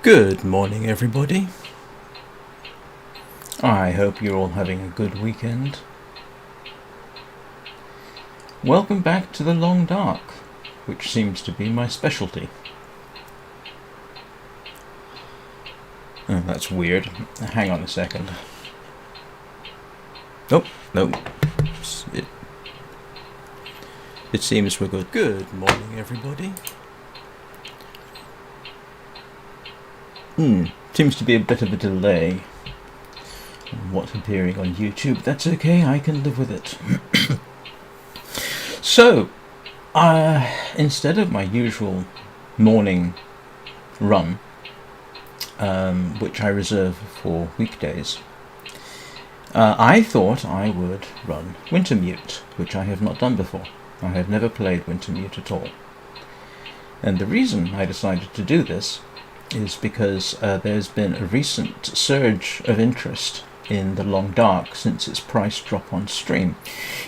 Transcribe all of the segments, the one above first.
Good morning, everybody. I hope you're all having a good weekend. Welcome back to the Long Dark, which seems to be my specialty. Oh, that's weird. Hang on a second. Oh, no. It seems we're good. Good morning, everybody. Seems to be a bit of a delay on what's appearing on YouTube. That's okay, I can live with it. So, instead of my usual morning run, which I reserve for weekdays, I thought I would run Wintermute, which I have not done before. I have never played Wintermute at all. And the reason I decided to do this is because there's been a recent surge of interest in the Long Dark since its price drop on stream.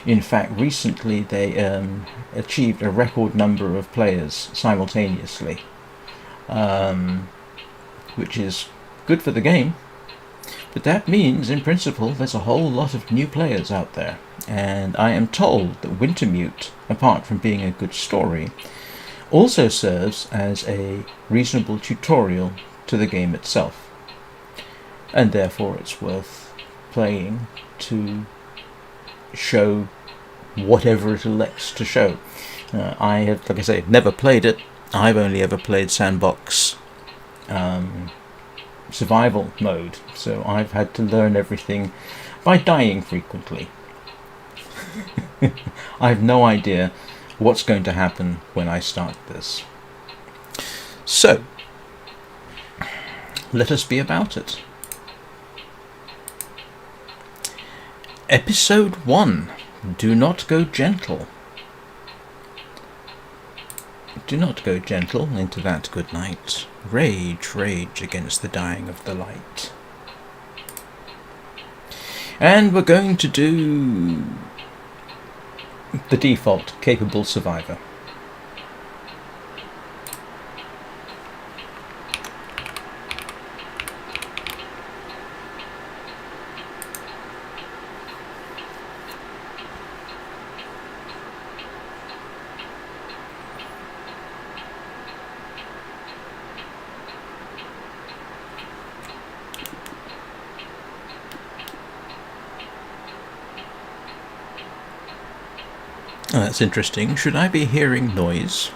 In fact, recently they achieved a record number of players simultaneously, which is good for the game, but that means in principle there's a whole lot of new players out there, and I am told that Wintermute, apart from being a good story, also serves as a reasonable tutorial to the game itself, and therefore it's worth playing to show whatever it elects to show. I have, like I say, never played it. I've only ever played sandbox survival mode, so I've had to learn everything by dying frequently. I have no idea what's going to happen when I start this. So, let us be about it. Episode 1. Do not go gentle. Do not go gentle into that good night. Rage, rage against the dying of the light. And we're going to do the default capable survivor. Oh, that's interesting. Should I be hearing noise?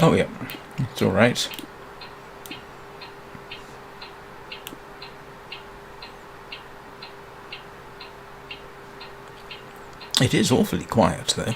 Oh yeah, it's alright. It is awfully quiet, though.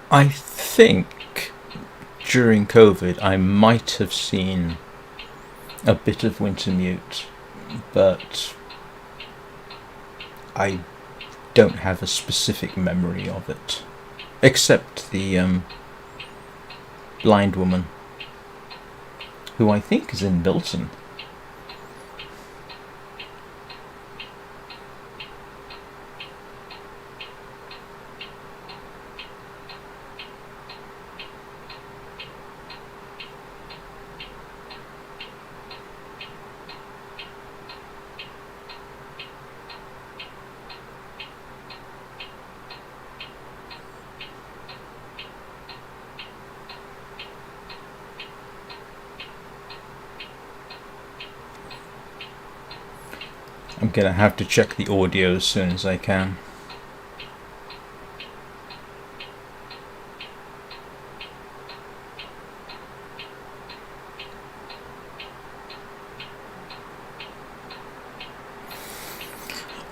I think during COVID I might have seen a bit of Wintermute, but I don't have a specific memory of it, except the blind woman, who I think is in Milton. I'm gonna have to check the audio as soon as I can.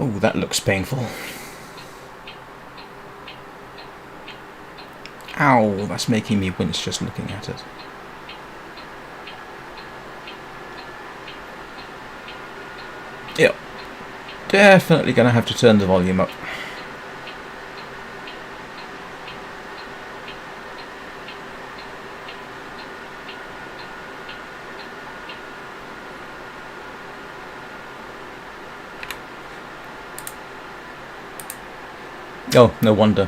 Oh, that looks painful. Ow, that's making me wince just looking at it. Yep. Definitely going to have to turn the volume up. Oh, no wonder.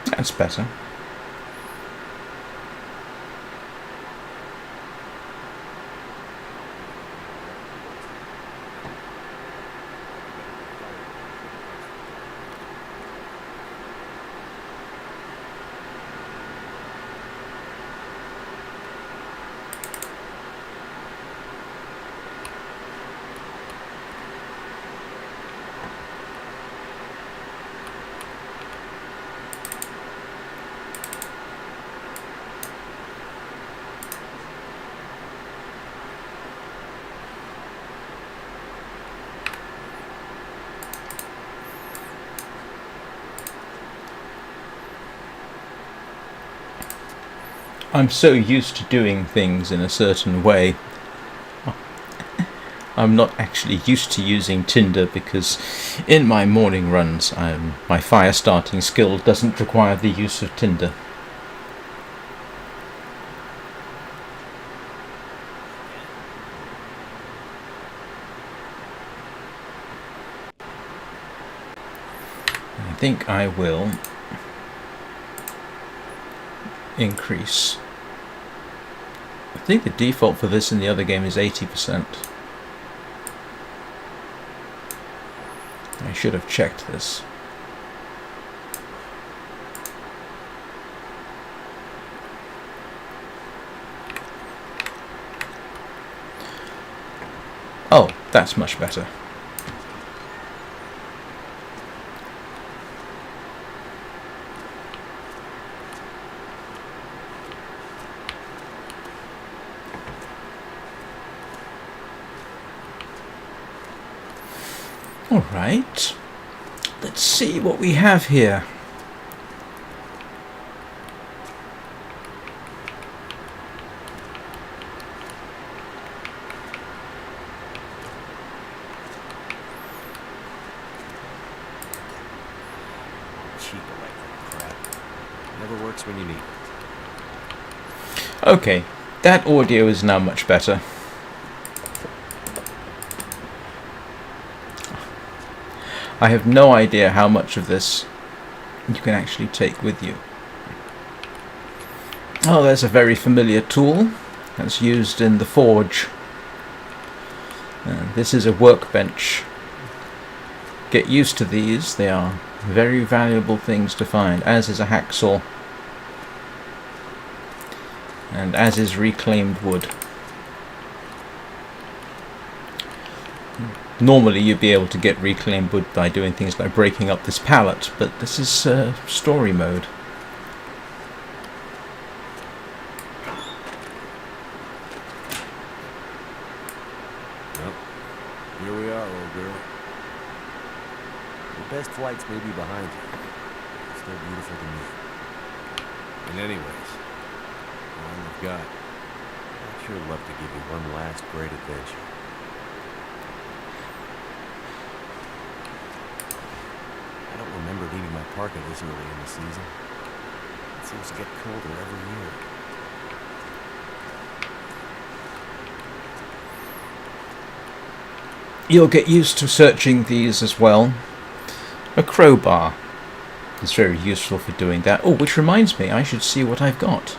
That's better. I'm so used to doing things in a certain way. I'm not actually used to using tinder because in my morning runs my fire starting skill doesn't require the use of tinder. I think I will increase. I think the default for this in the other game is 80%. I should have checked this. Oh, that's much better. Alright, let's see what we have here. Cheap electric crap. Never works when you need it. Okay, that audio is now much better. I have no idea how much of this you can actually take with you. Oh, there's a very familiar tool that's used in the forge. This is a workbench. Get used to these, they are very valuable things to find, as is a hacksaw. And as is reclaimed wood. Normally you'd be able to get reclaimed wood by doing things like breaking up this pallet, but this is story mode. Well, here we are, old girl. Your best flights may be behind you. It's still beautiful to me. And anyways, all I've got, I'd sure love to give you one last great adventure. I don't remember leaving my parka this early in the season. It seems to get colder every year. You'll get used to searching these as well. A crowbar is very useful for doing that. Oh, which reminds me, I should see what I've got.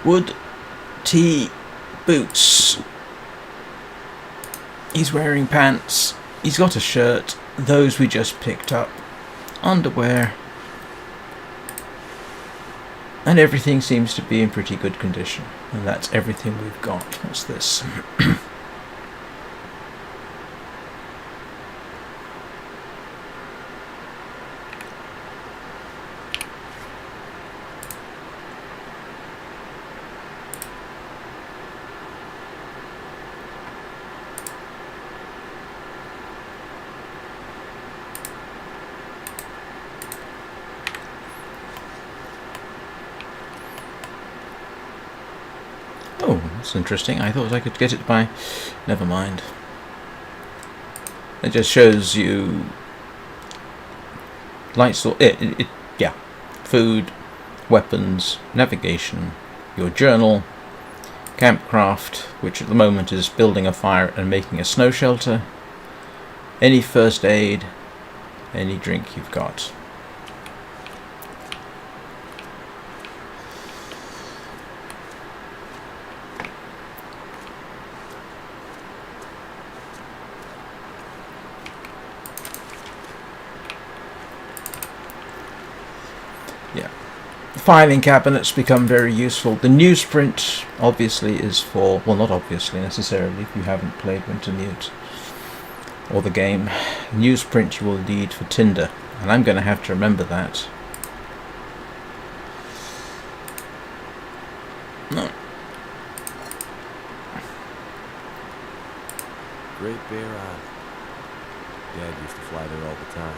Wood, tea, boots. He's wearing pants. He's got a shirt. Those we just picked up. Underwear. And everything seems to be in pretty good condition. And that's everything we've got. What's this? That's interesting. I thought I could get it by... Never mind. It just shows you... light source... yeah. Food, weapons, navigation, your journal, campcraft, which at the moment is building a fire and making a snow shelter, any first aid, any drink you've got. Yeah. Filing cabinets become very useful. The newsprint obviously is for, well, not obviously necessarily if you haven't played Wintermute or the game. Newsprint you will need for tinder, and I'm going to have to remember that. No. Great Bear Island. Dad used to fly there all the time.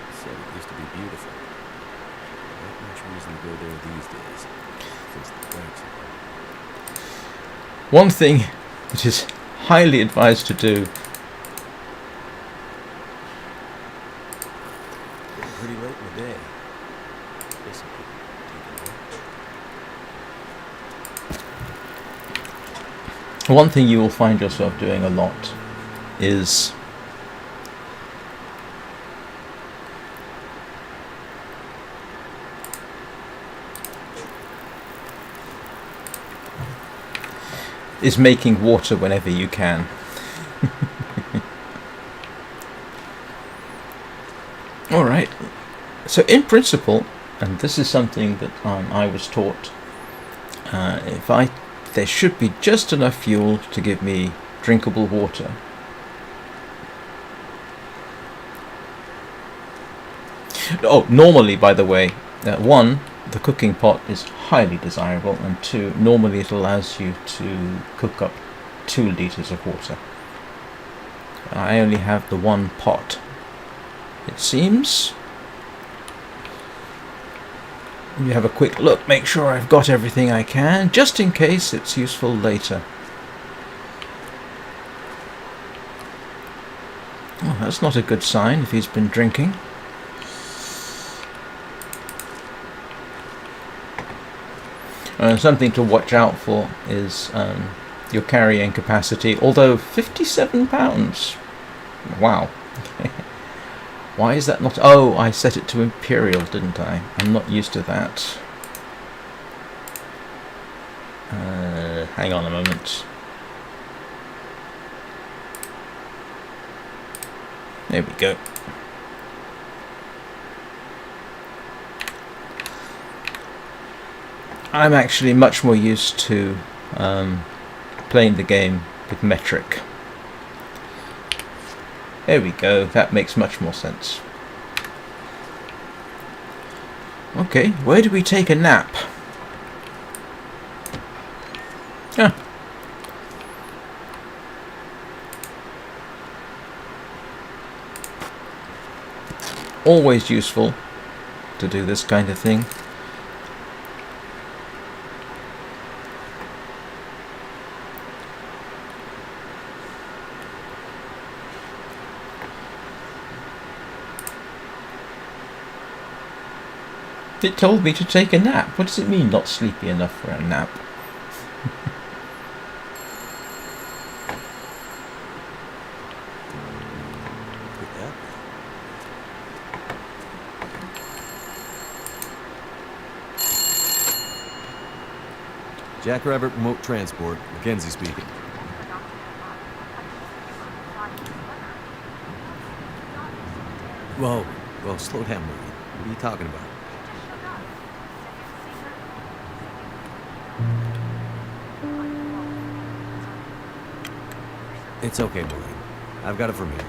He said it used to be beautiful. Not much reason to go there these days, since the quakes. One thing that is highly advised to do. Getting pretty late in the day. Guess I could take a walk. One thing you will find yourself doing a lot is making water whenever you can. Alright, so in principle, and this is something that I was taught, there should be just enough fuel to give me drinkable water. Oh, normally, by the way, one, the cooking pot is highly desirable, and two, normally it allows you to cook up 2 litres of water. I only have the one pot, it seems. You have a quick look, make sure I've got everything I can, just in case it's useful later. Oh, that's not a good sign if he's been drinking. Something to watch out for is your carrying capacity, although 57 pounds. Wow. Why is that not... Oh, I set it to Imperial, didn't I? I'm not used to that. Hang on a moment. There we go. I'm actually much more used to playing the game with metric. There we go, that makes much more sense. Okay, where do we take a nap? Ah. Always useful to do this kind of thing. It told me to take a nap. What does it mean, not sleepy enough for a nap? Jackrabbit Remote Transport, Mackenzie speaking. Whoa, slow down, Marie. What are you talking about? It's okay, Maureen. I've got it from here.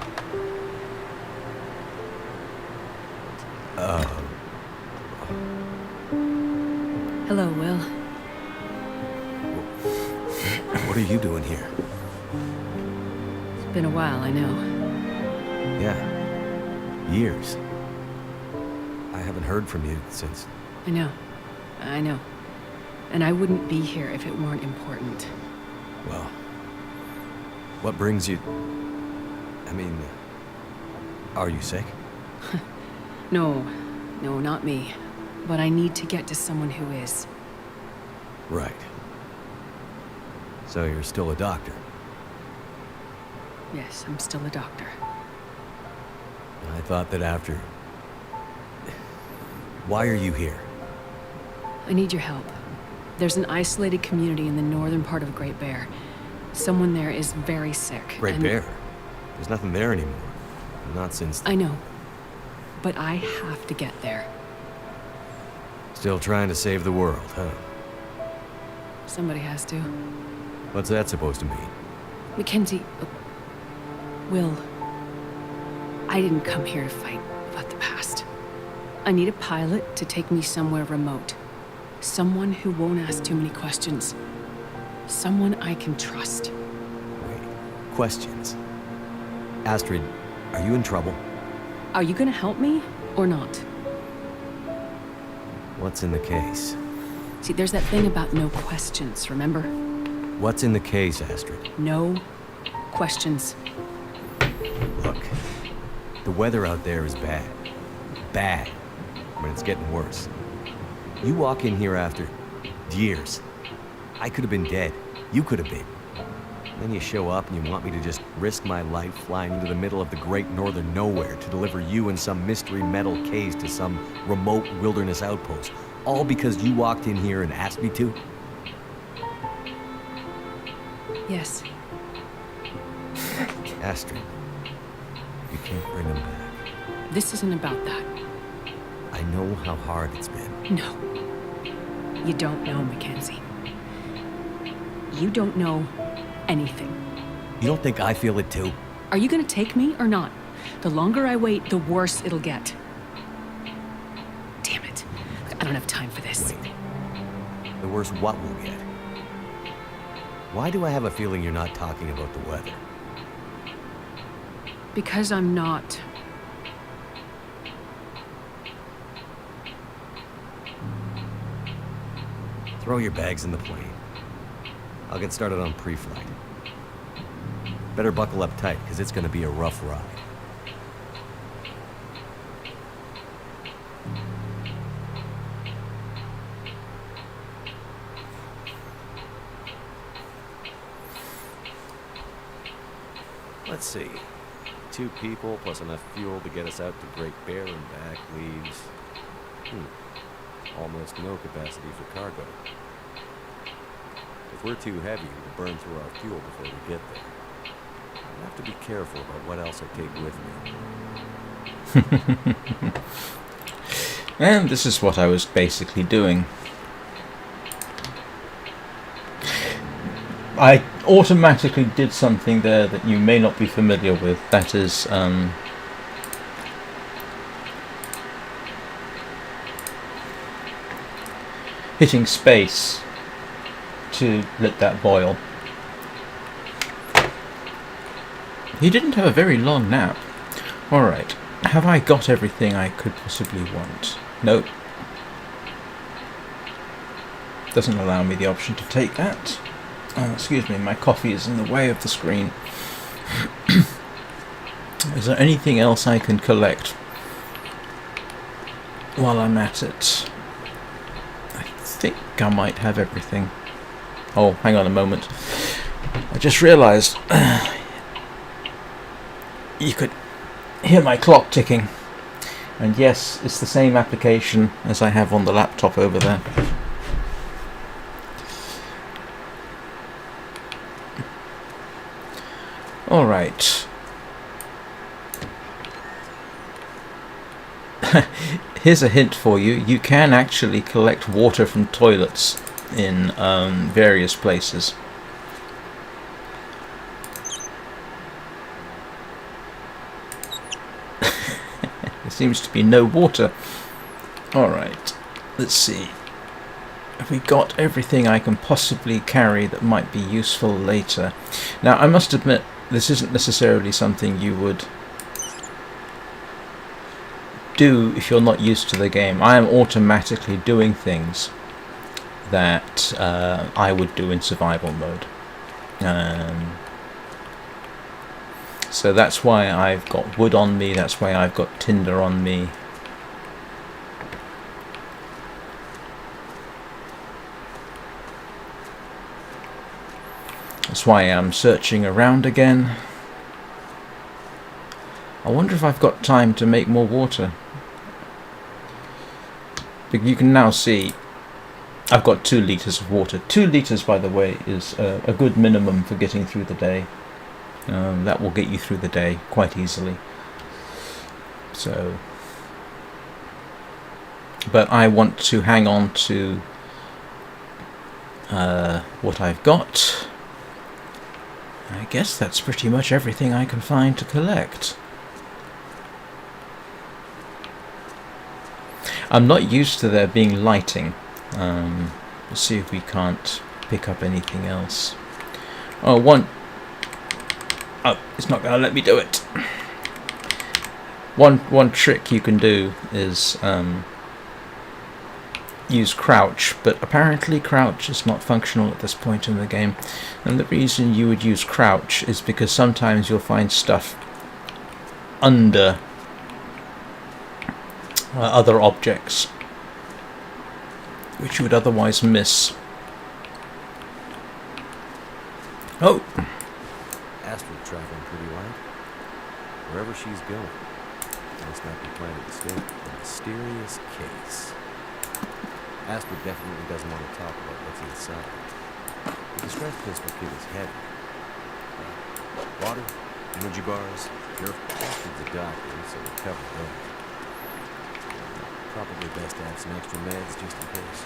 Hello, Will. What are you doing here? It's been a while, I know. Yeah. Years. I haven't heard from you since... I know. and I wouldn't be here if it weren't important. Well, what brings you... I mean, are you sick? No, not me. But I need to get to someone who is. Right. So you're still a doctor? Yes, I'm still a doctor. I thought that after... Why are you here? I need your help. There's an isolated community in the northern part of Great Bear. Someone there is very sick. Great Bear? There's nothing there anymore. Not since... I know. But I have to get there. Still trying to save the world, huh? Somebody has to. What's that supposed to mean? Mackenzie... Will... I didn't come here to fight about the past. I need a pilot to take me somewhere remote. Someone who won't ask too many questions. Someone I can trust. Wait. Questions? Astrid, are you in trouble? Are you gonna help me, or not? What's in the case? See, there's that thing about no questions, remember? What's in the case, Astrid? No questions. Look, the weather out there is bad. Bad. But it's getting worse. You walk in here after years. I could have been dead. You could have been. Then you show up and you want me to just risk my life flying into the middle of the great northern nowhere to deliver you in some mystery metal case to some remote wilderness outpost. All because you walked in here and asked me to? Yes. Astrid, you can't bring them back. This isn't about that. I know how hard it's been. No. You don't know, Mackenzie. You don't know anything. You don't think I feel it too? Are you gonna take me or not? The longer I wait, the worse it'll get. Damn it. I don't have time for this. Wait. The worse what we'll get? Why do I have a feeling you're not talking about the weather? Because I'm not. Throw your bags in the plane. I'll get started on pre-flight. Better buckle up tight, because it's going to be a rough ride. Let's see. 2 people plus enough fuel to get us out to Great Bear and back leaves... almost no capacity for cargo. If we're too heavy, we'll burn through our fuel before we get there. I'll have to be careful about what else I take with me. And this is what I was basically doing. I automatically did something there that you may not be familiar with. That is, hitting space to let that boil. He didn't have a very long nap. Alright, have I got everything I could possibly want? Nope. Doesn't allow me the option to take that. Excuse me, my coffee is in the way of the screen. Is there anything else I can collect while I'm at it? I think I might have everything. Oh, hang on a moment. I just realised you could hear my clock ticking. And yes, it's the same application as I have on the laptop over there. Alright. Here's a hint for you. You can actually collect water from toilets in various places. There seems to be no water. Alright, let's see. Have we got everything I can possibly carry that might be useful later? Now, I must admit, this isn't necessarily something you would do if you're not used to the game. I am automatically doing things that I would do in survival mode. So that's why I've got wood on me, that's why I've got tinder on me. That's why I'm searching around again. I wonder if I've got time to make more water. But you can now see I've got 2 litres of water. 2 litres, by the way, is a good minimum for getting through the day. That will get you through the day quite easily. So, but I want to hang on to what I've got. I guess that's pretty much everything I can find to collect. I'm not used to there being lighting. Let's see if we can't pick up anything else. Oh, it's not going to let me do it. One trick you can do is use crouch, but apparently crouch is not functional at this point in the game. And the reason you would use crouch is because sometimes you'll find stuff under other objects which you would otherwise miss. Oh! Astrid traveling pretty light. Wherever she's going, must not be planning to stay. A mysterious case. Astrid definitely doesn't want to talk about what's inside. The distress pistol kit is heavy. Water, energy bars, Astrid's a doctor, so we cover those. Probably best to have some extra meds just in case.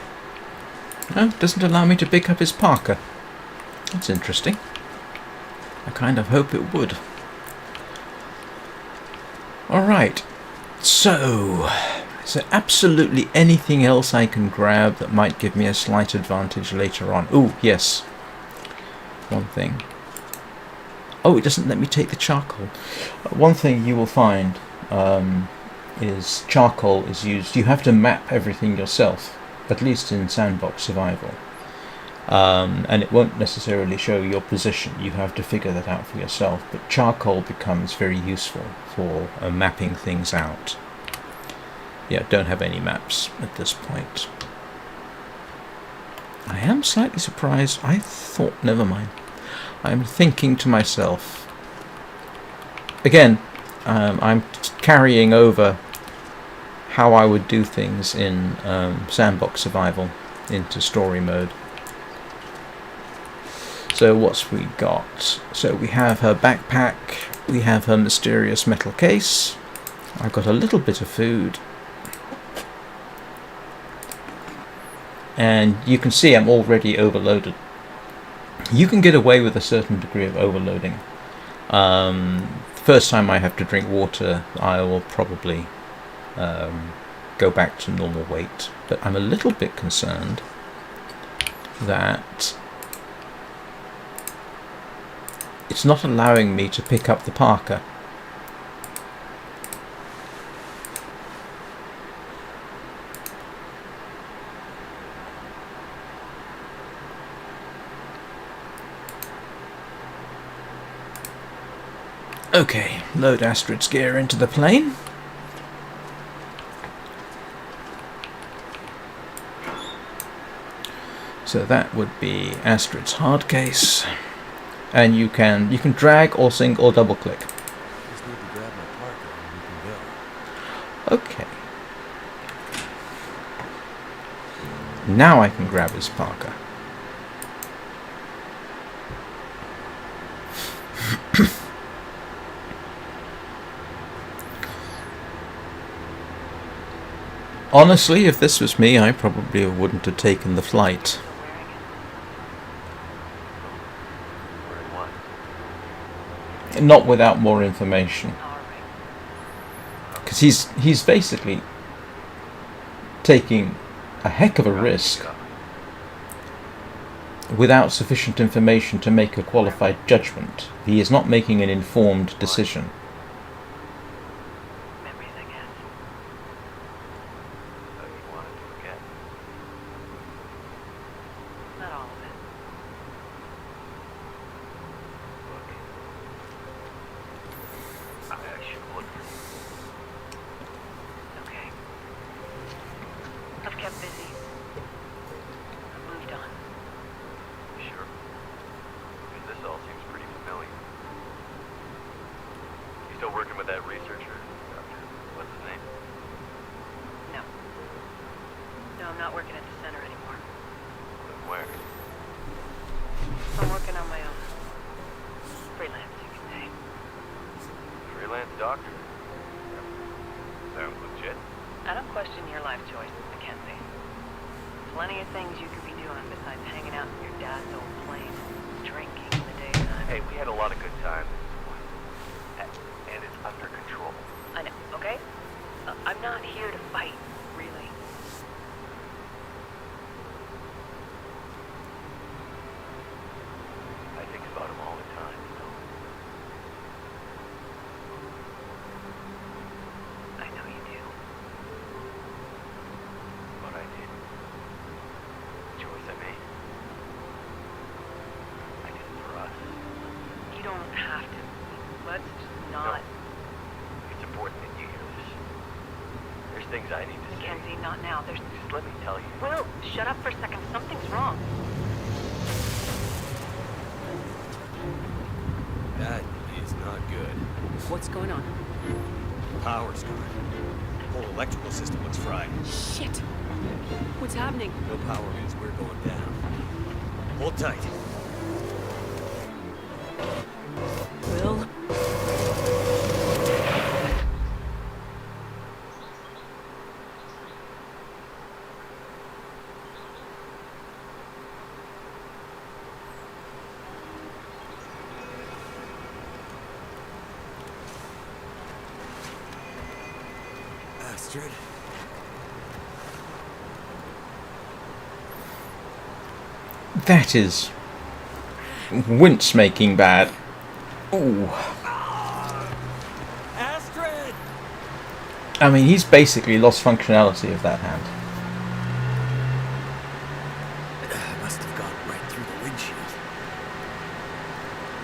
Oh, doesn't allow me to pick up his parka. That's interesting. I kind of hope it would. Alright, so is there absolutely anything else I can grab that might give me a slight advantage later on? Ooh, yes. One thing. Oh, it doesn't let me take the charcoal. One thing you will find is charcoal is used. You have to map everything yourself, at least in sandbox survival. And it won't necessarily show your position. You have to figure that out for yourself. But charcoal becomes very useful for mapping things out. Yeah, don't have any maps at this point. I am slightly surprised. I thought, never mind. I'm thinking to myself. Again, I'm carrying over how I would do things in sandbox survival into story mode. So what's we got? So we have her backpack, we have her mysterious metal case, I've got a little bit of food, and you can see I'm already overloaded. You can get away with a certain degree of overloading. First time I have to drink water, I will probably go back to normal weight, but I'm a little bit concerned that it's not allowing me to pick up the parka. Okay, load Astrid's gear into the plane. So that would be Astrid's hard case. And you can drag or sync or double click. Just need to grab my parka and we can go. Okay. Now I can grab his parka. Honestly, if this was me, I probably wouldn't have taken the flight. Not without more information. Because he's basically taking a heck of a risk without sufficient information to make a qualified judgment. He is not making an informed decision. kept busy. I moved on. Sure. Because this all seems pretty familiar. You still working with that researcher? Doctor, what's his name? No. No, I'm not working at the center anymore. Then where? I'm working on my own. Freelance, you can say. Freelance doctor. Sounds legit. I don't question your life choices, Mackenzie. Plenty of things you could be doing besides hanging out in your dad's old plane and drinking in the daytime. Hey, we had a lot of good times at this point. And it's under control. I know, okay? I'm not here to fight, really. I think about him all the time, you know. I know you do. But I did. The choice I made. I did it for us. You don't have to. Let's just not... No. It's important that you hear this. There's things I need to say. Mackenzie, not now. There's... Just let me tell you. Will, shut up for a second. Something's wrong. That is not good. What's going on? Power's gone. The whole electrical system looks fried. Shit! What's happening? No power means we're going down. Hold tight. Will? Astrid? That is wince making bad. Ooh. Astrid! I mean, he's basically lost functionality of that hand. Must have gone right through the windshield.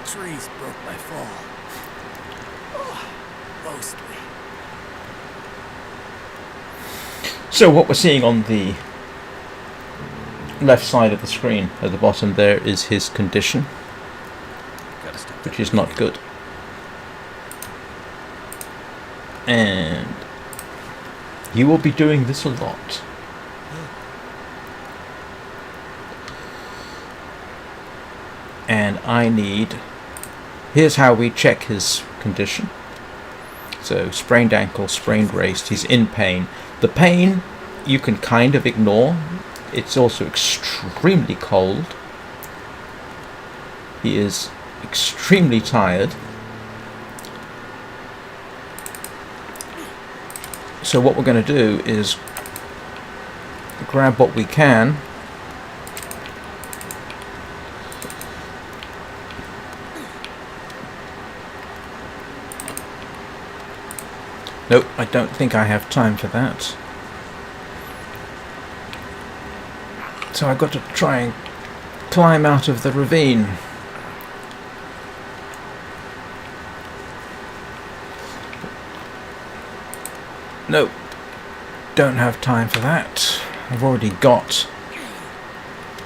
Trees broke my fall. Mostly. So what we're seeing on the left side of the screen at the bottom there is his condition, which is not good. And you will be doing this a lot. And I need... Here's how we check his condition. So sprained ankle, sprained wrist, he's in pain. The pain you can kind of ignore. It's also extremely cold. He is extremely tired. So what we're going to do is grab what we can. Nope, I don't think I have time for that. So I've got to try and climb out of the ravine. Nope, don't have time for that. I've already got...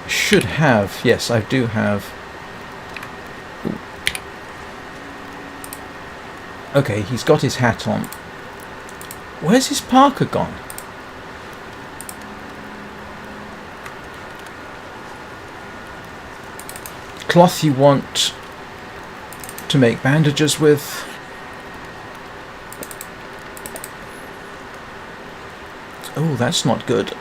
Should have, yes, I do have... Ooh. Okay, he's got his hat on. Where's his parka gone? Cloth you want to make bandages with. Oh, that's not good.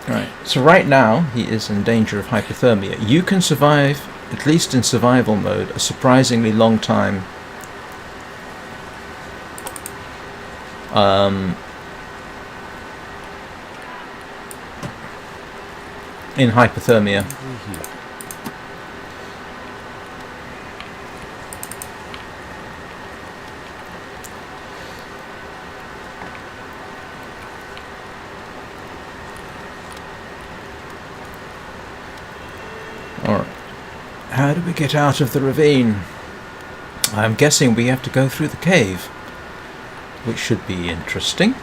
Right, so right now he is in danger of hypothermia. You can survive, at least in survival mode, a surprisingly long time. In hypothermia. Alright. How do we get out of the ravine? I'm guessing we have to go through the cave, which should be interesting.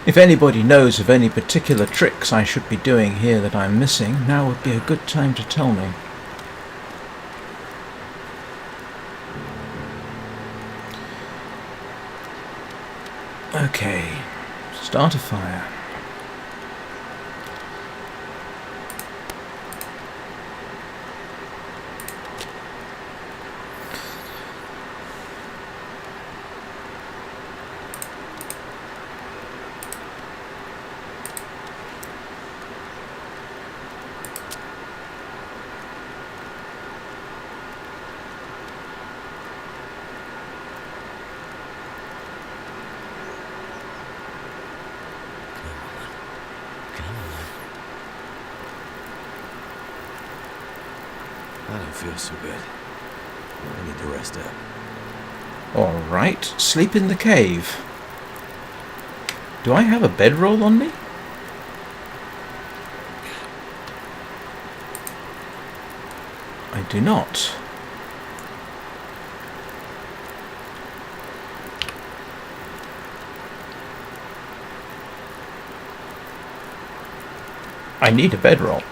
If anybody knows of any particular tricks I should be doing here that I'm missing, now would be a good time to tell me. Okay, start a fire. I don't feel so good. I need to rest up. Alright, sleep in the cave. Do I have a bedroll on me? I do not. I need a bedroll.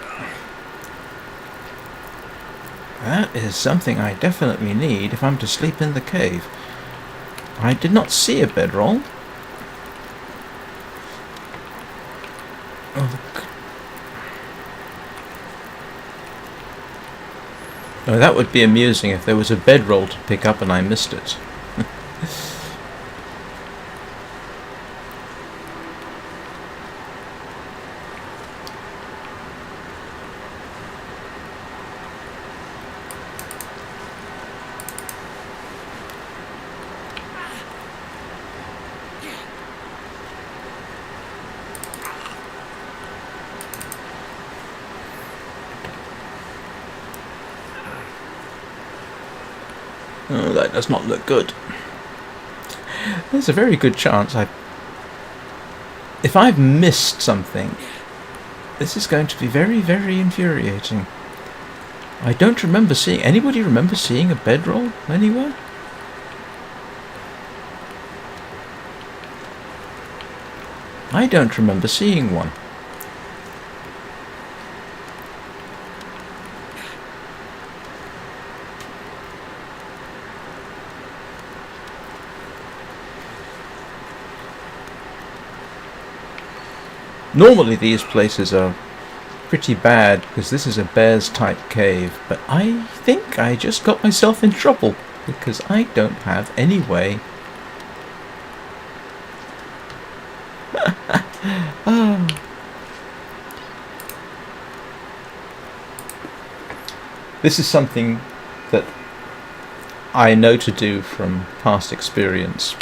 That is something I definitely need if I'm to sleep in the cave. I did not see a bedroll. Oh, look. Oh, that would be amusing if there was a bedroll to pick up and I missed it. Oh, that does not look good. There's a very good chance if I've missed something, this is going to be very, very infuriating. I don't remember seeing... Anybody remember seeing a bedroll anywhere? I don't remember seeing one. Normally these places are pretty bad because this is a bears type cave, but I think I just got myself in trouble because I don't have any way. Oh. This is something that I know to do from past experience.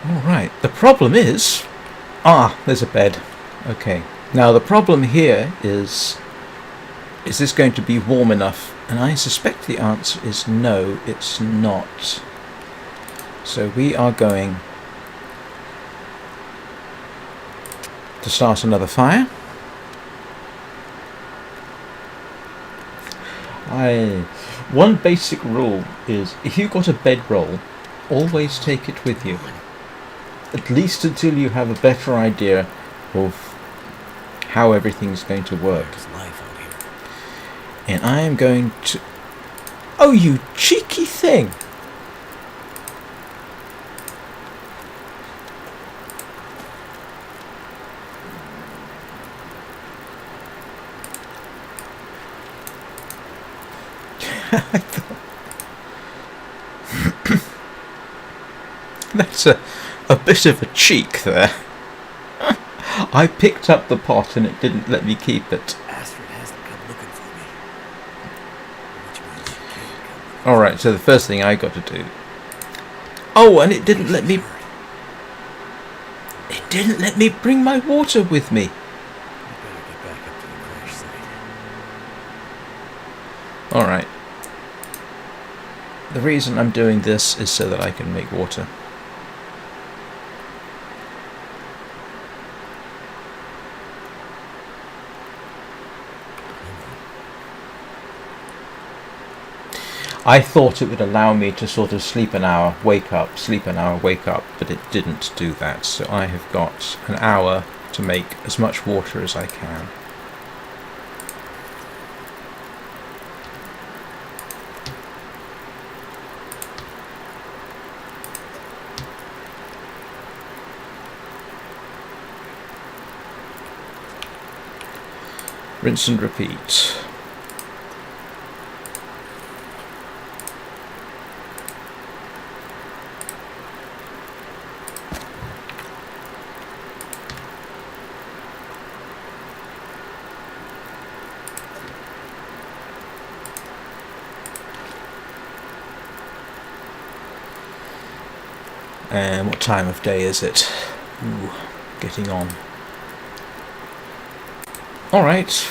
Alright, the problem is... there's a bed. Okay. Now the problem here is this going to be warm enough? And I suspect the answer is no, it's not. So we are going to start another fire. One basic rule is if you've got a bedroll, always take it with you. At least until you have a better idea of how everything's going to work. And I am going to... Oh, you cheeky thing! That's a bit of a cheek there. I picked up the pot and it didn't let me keep it. Astrid hasn't come looking for me. Which means she can't come. Alright, so the first thing I got to do... Oh, and it didn't let me... It didn't let me bring my water with me. You better get back up to the crash site. Alright. reason I'm doing this is so that I can make water. I thought it would allow me to sort of sleep an hour, wake up, sleep an hour, wake up, but it didn't do that. So I have got an hour to make as much water as I can. Rinse and repeat. And what time of day is it? Ooh, getting on. Alright.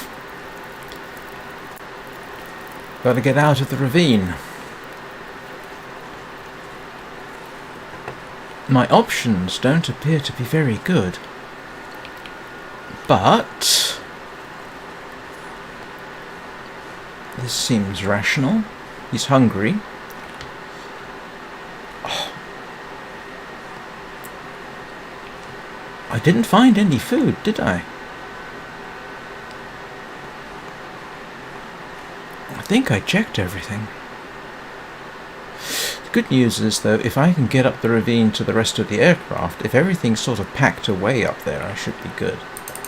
Gotta get out of the ravine. My options don't appear to be very good. But this seems rational. He's hungry. I didn't find any food, did I? I think I checked everything. The good news is, though, if I can get up the ravine to the rest of the aircraft, if everything's sort of packed away up there, I should be good.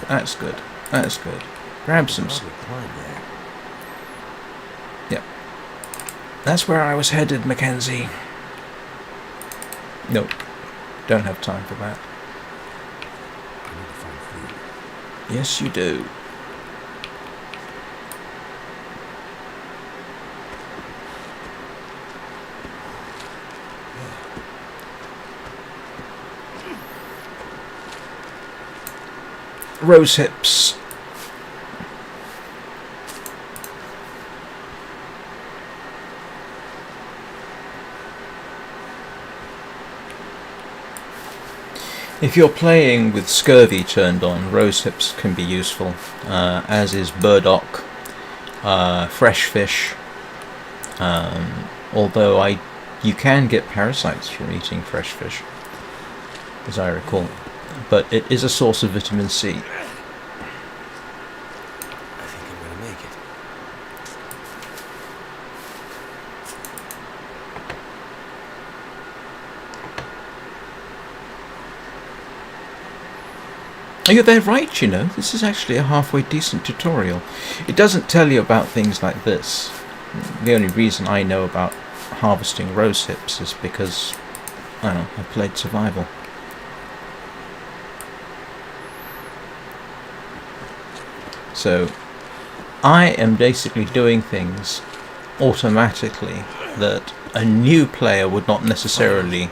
That's good. That's good. Grab some... Yep. That's where I was headed, Mackenzie. Nope. Don't have time for that. Yes, you do. Rose hips. If you're playing with scurvy turned on, rose hips can be useful, as is burdock, fresh fish, although you can get parasites from eating fresh fish, as I recall, but it is a source of vitamin C. I think I'm gonna make it. Oh, yeah, they're right, you know. This is actually a halfway decent tutorial. It doesn't tell you about things like this. The only reason I know about harvesting rose hips is because, I don't know, I played survival. So, I am basically doing things automatically that a new player would not necessarily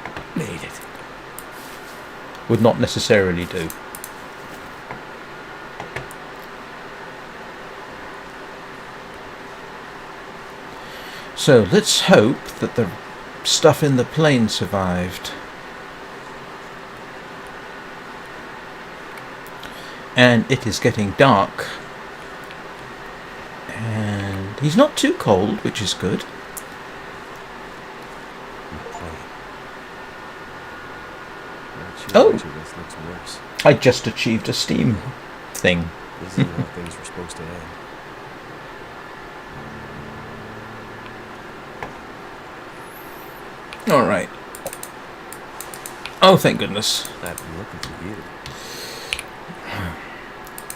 do. So let's hope that the stuff in the plane survived. And it is getting dark. And he's not too cold, which is good. Oh! This looks worse. I just achieved a steam thing. This isn't how things were supposed to end. Alright. Oh, thank goodness. I've been looking for you.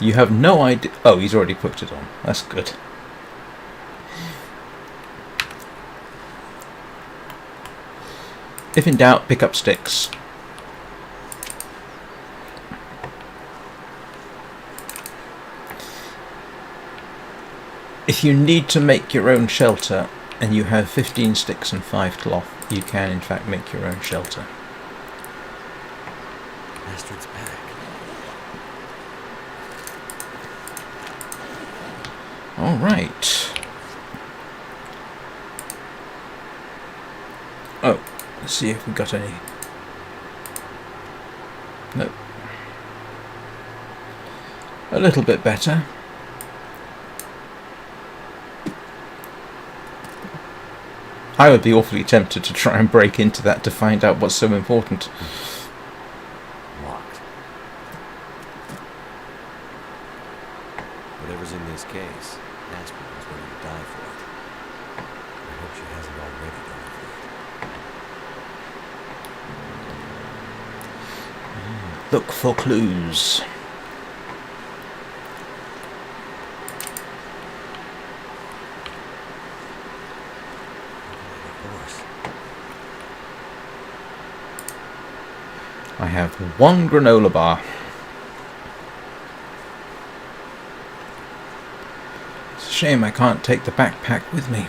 You have no idea... Oh, he's already put it on. That's good. If in doubt, pick up sticks. If you need to make your own shelter, and you have 15 sticks and 5 cloth, you can in fact make your own shelter. Astrid's back. Alright. Let's see if we got any. Nope. A little bit better. I would be awfully tempted to try and break into that to find out what's so important. Locked. Whatever's in this case, Aspen was ready to die for it. I hope she hasn't already died for it. Look for clues. I have one granola bar. It's a shame I can't take the backpack with me.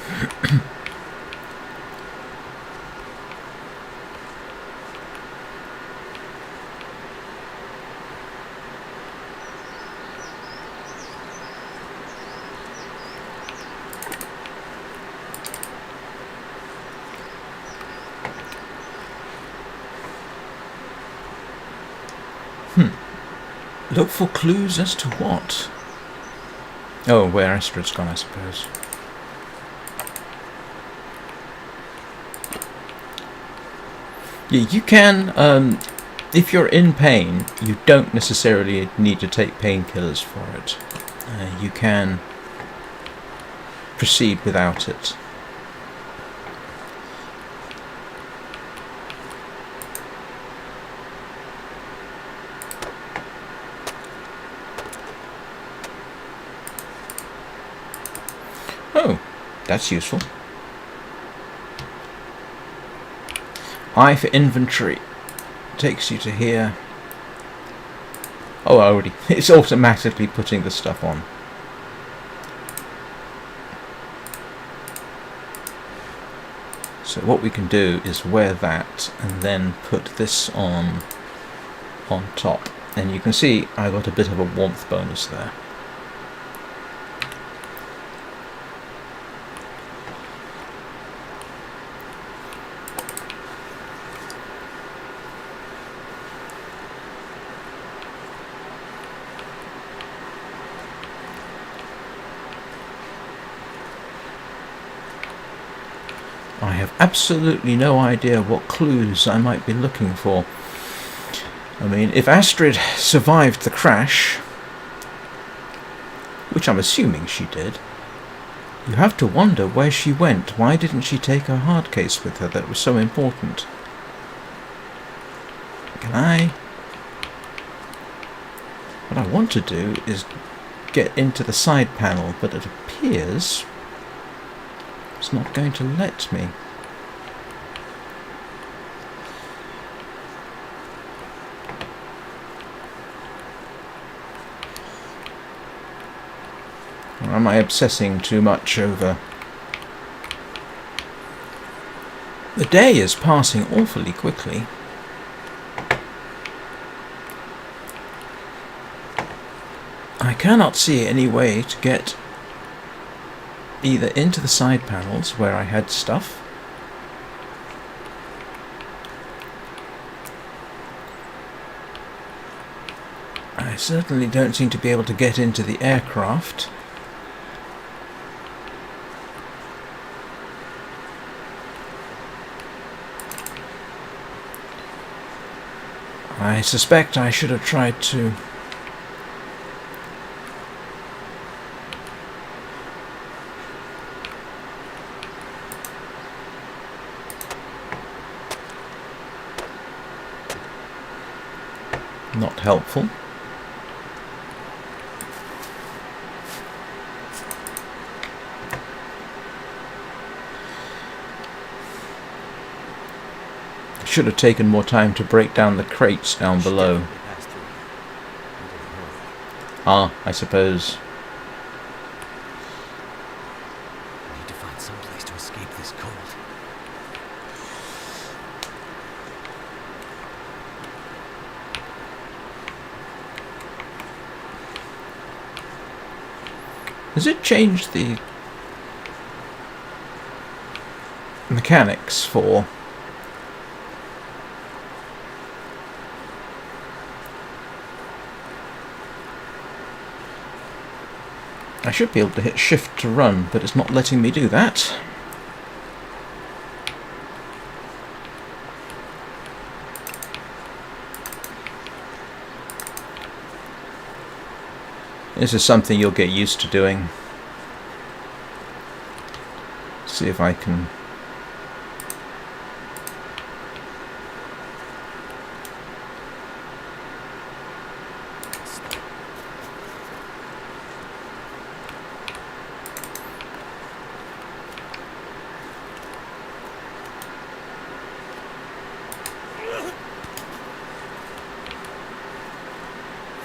Look for clues as to what? Oh, where Astrid's gone, I suppose. Yeah, you can, if you're in pain, you don't necessarily need to take painkillers for it. You can proceed without it. Oh, that's useful. I for inventory takes you to here. Oh, already. It's automatically putting the stuff on. So what we can do is wear that and then put this on top. And you can see I got a bit of a warmth bonus there. I have absolutely no idea what clues I might be looking for. I mean, if Astrid survived the crash, which I'm assuming she did, you have to wonder where she went. Why didn't she take her hard case with her that was so important? What I want to do is get into the side panel, but it appears it's not going to let me. Or am I obsessing too much over... The day is passing awfully quickly. I cannot see any way to get either into the side panels where I had stuff, I certainly don't seem to be able to get into the aircraft. I suspect I should have tried to not helpful. Should have taken more time to break down the crates down below. Ah, I suppose. I need to find some place to escape this cold. Has it changed the mechanics for I should be able to hit shift to run, but it's not letting me do that. This is something you'll get used to doing. See if I can...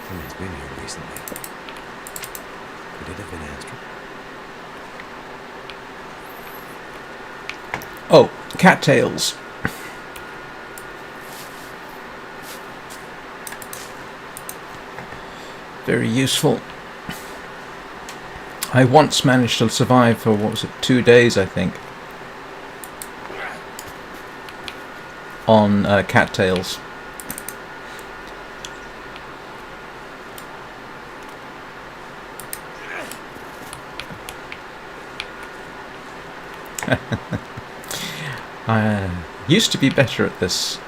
Someone's been here recently. Could it have been Astrid? Oh, cattails. Very useful. I once managed to survive for, what was it, 2 days, I think, on cattails. I used to be better at this.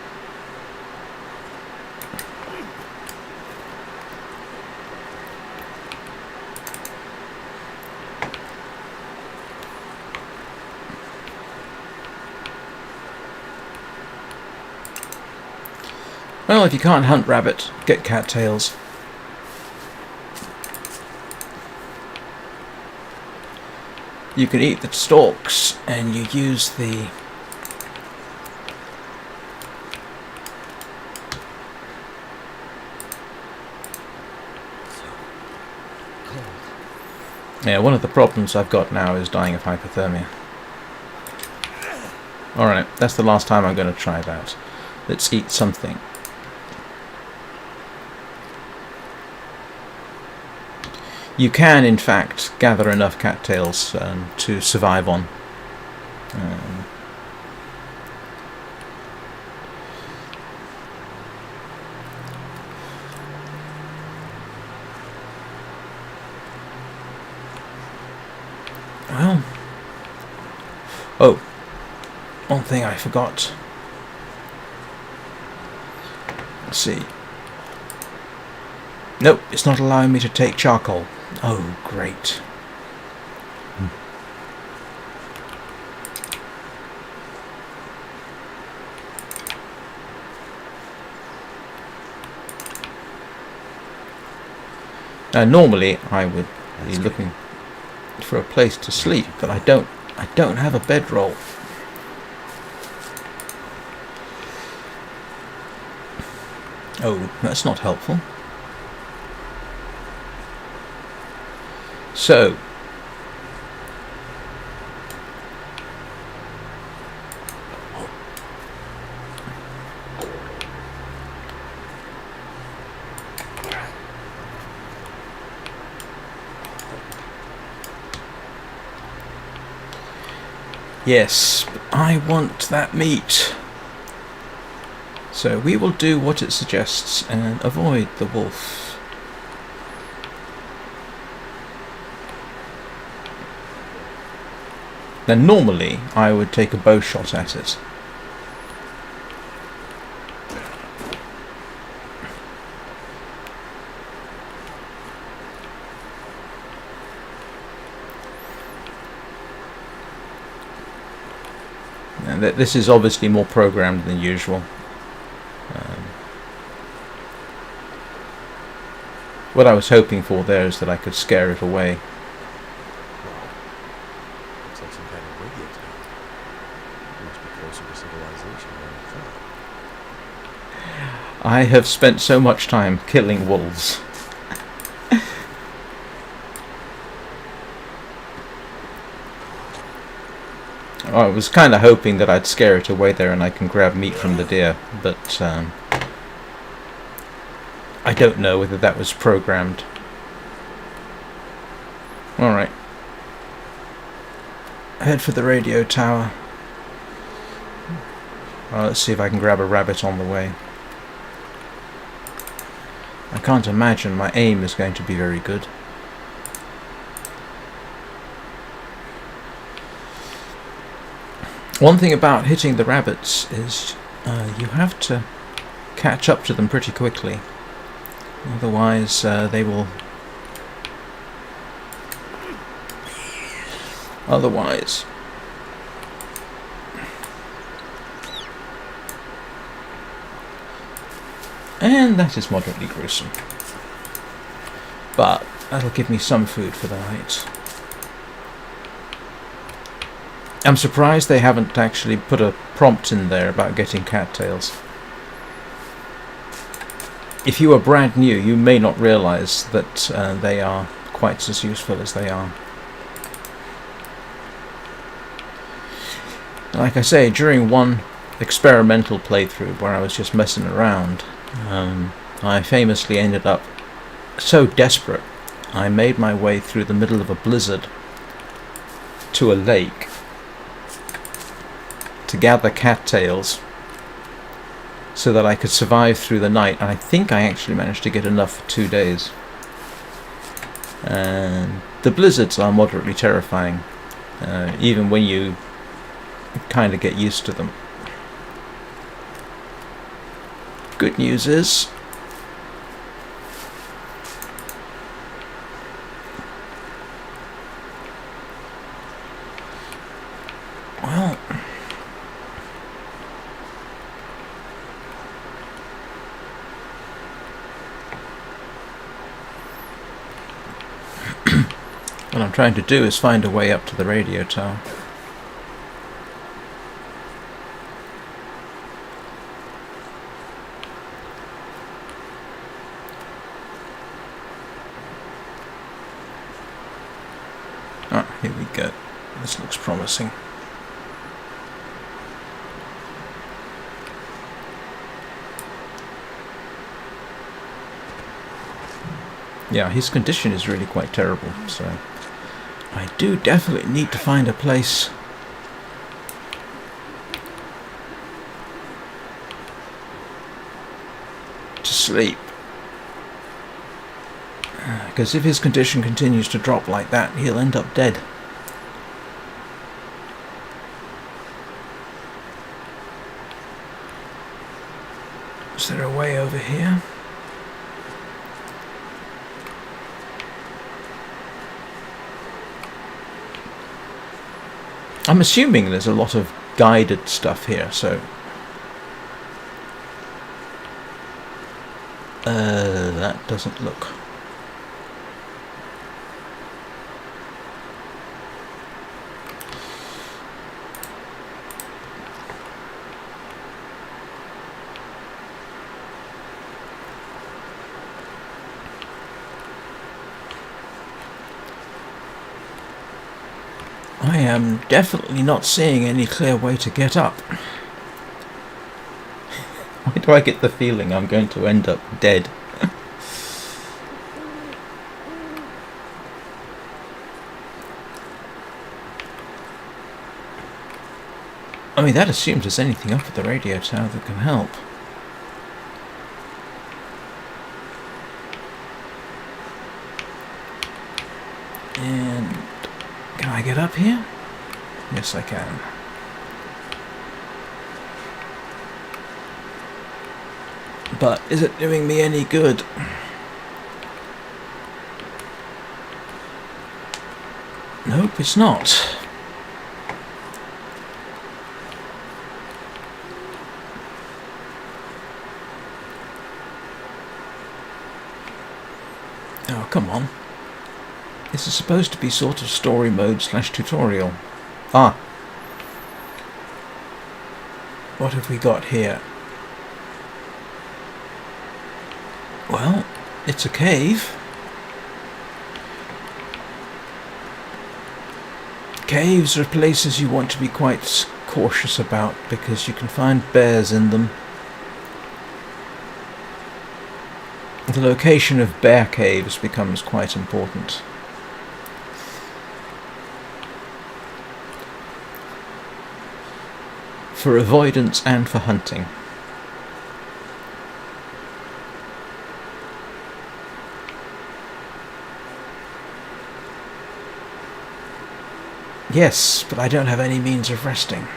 Well, if you can't hunt rabbit, get cattails. You can eat the stalks, and you use the... Yeah, one of the problems I've got now is dying of hypothermia. Alright, that's the last time I'm going to try that. Let's eat something. You can, in fact, gather enough cattails to survive on. Well... Oh, one thing I forgot. Let's see. Nope, it's not allowing me to take charcoal. Oh, great. Now, normally I would be looking for a place to sleep, but I don't have a bedroll. Oh, that's not helpful. So, yes, but I want that meat. So we will do what it suggests and avoid the wolf. Now normally I would take a bow shot at it. And this is obviously more programmed than usual. What I was hoping for there is that I could scare it away. Looks like some kind of radio tower. Must be closer to civilization than I thought. I have spent so much time killing wolves. I was kind of hoping that I'd scare it away there and I can grab meat from the deer, but I don't know whether that was programmed. Alright. Head for the radio tower. Let's see if I can grab a rabbit on the way. I can't imagine my aim is going to be very good. One thing about hitting the rabbits is you have to catch up to them pretty quickly. Otherwise, they will... Otherwise... And that is moderately gruesome. But that'll give me some food for the night. I'm surprised they haven't actually put a prompt in there about getting cattails. If you are brand new, you may not realise that they are quite as useful as they are. Like I say, during one experimental playthrough where I was just messing around, I famously ended up so desperate, I made my way through the middle of a blizzard to a lake to gather cattails so that I could survive through the night, and I think I actually managed to get enough for 2 days. And the blizzards are moderately terrifying, even when you kind of get used to them. Good news is well, what I'm trying to do is find a way up to the radio tower. Ah, here we go. This looks promising. Yeah, his condition is really quite terrible, so I do definitely need to find a place to sleep. Because if his condition continues to drop like that, he'll end up dead. Is there a way over here? I'm assuming there's a lot of guided stuff here, so... that doesn't look... I am definitely not seeing any clear way to get up. Why do I get the feeling I'm going to end up dead? I mean, that assumes there's anything up at the radio tower that can help. And... can I get up here? Yes, I can. But is it doing me any good? Nope, it's not. Oh, come on. This is supposed to be sort of story mode / tutorial. Ah. What have we got here? Well, it's a cave. Caves are places you want to be quite cautious about because you can find bears in them. The location of bear caves becomes quite important. For avoidance and for hunting. Yes, but I don't have any means of resting.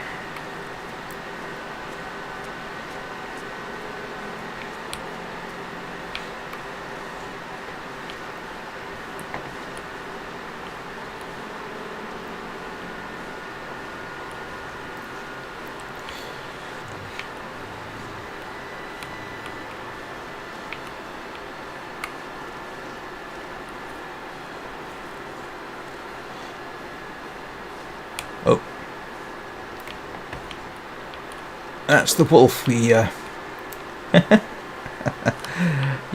That's the wolf we...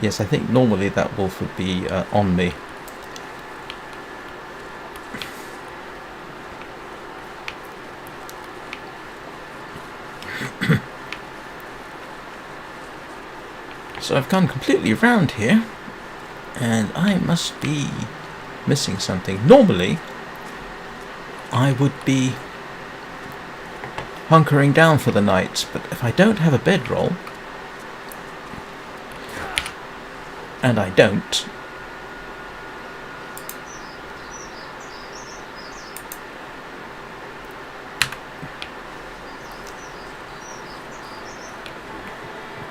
Yes, I think normally that wolf would be on me. So I've gone completely around here, and I must be missing something. Normally, I would be hunkering down for the night, but if I don't have a bedroll, and I don't,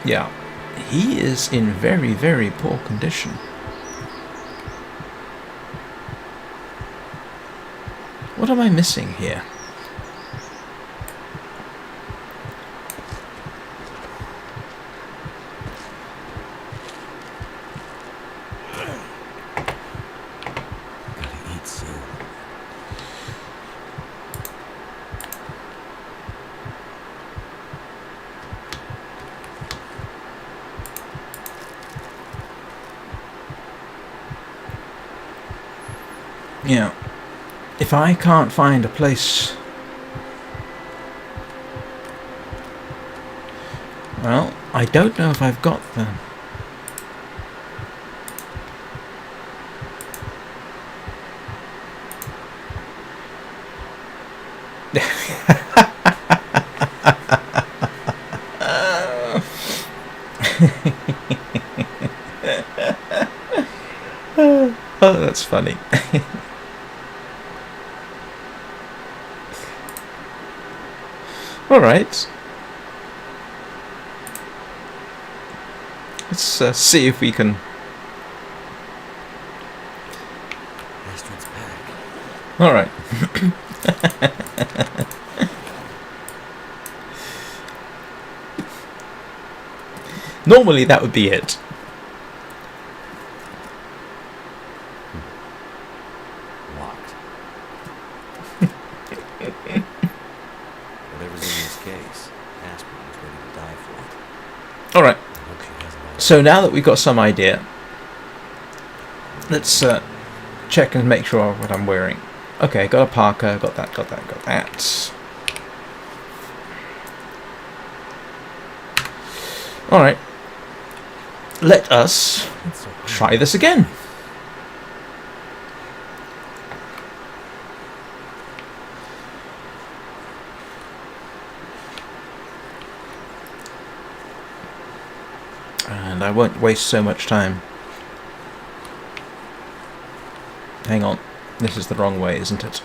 yeah, he is in very, very poor condition. What am I missing here? Gotta eat soon. Yeah. If I can't find a place... Well, I don't know if I've got the... Oh, that's funny. Alright. Let's see if we can... Astrid's back. Alright. Normally that would be it. Locked. Whatever's in this case, Astrid was ready to die for it. Alright. I hope she has all So now that we've got some idea, let's check and make sure what I'm wearing. Okay, got a parka, got that. Alright. Let us It's so cold. try this again. And I won't waste so much time. Hang on. This is the wrong way, isn't it?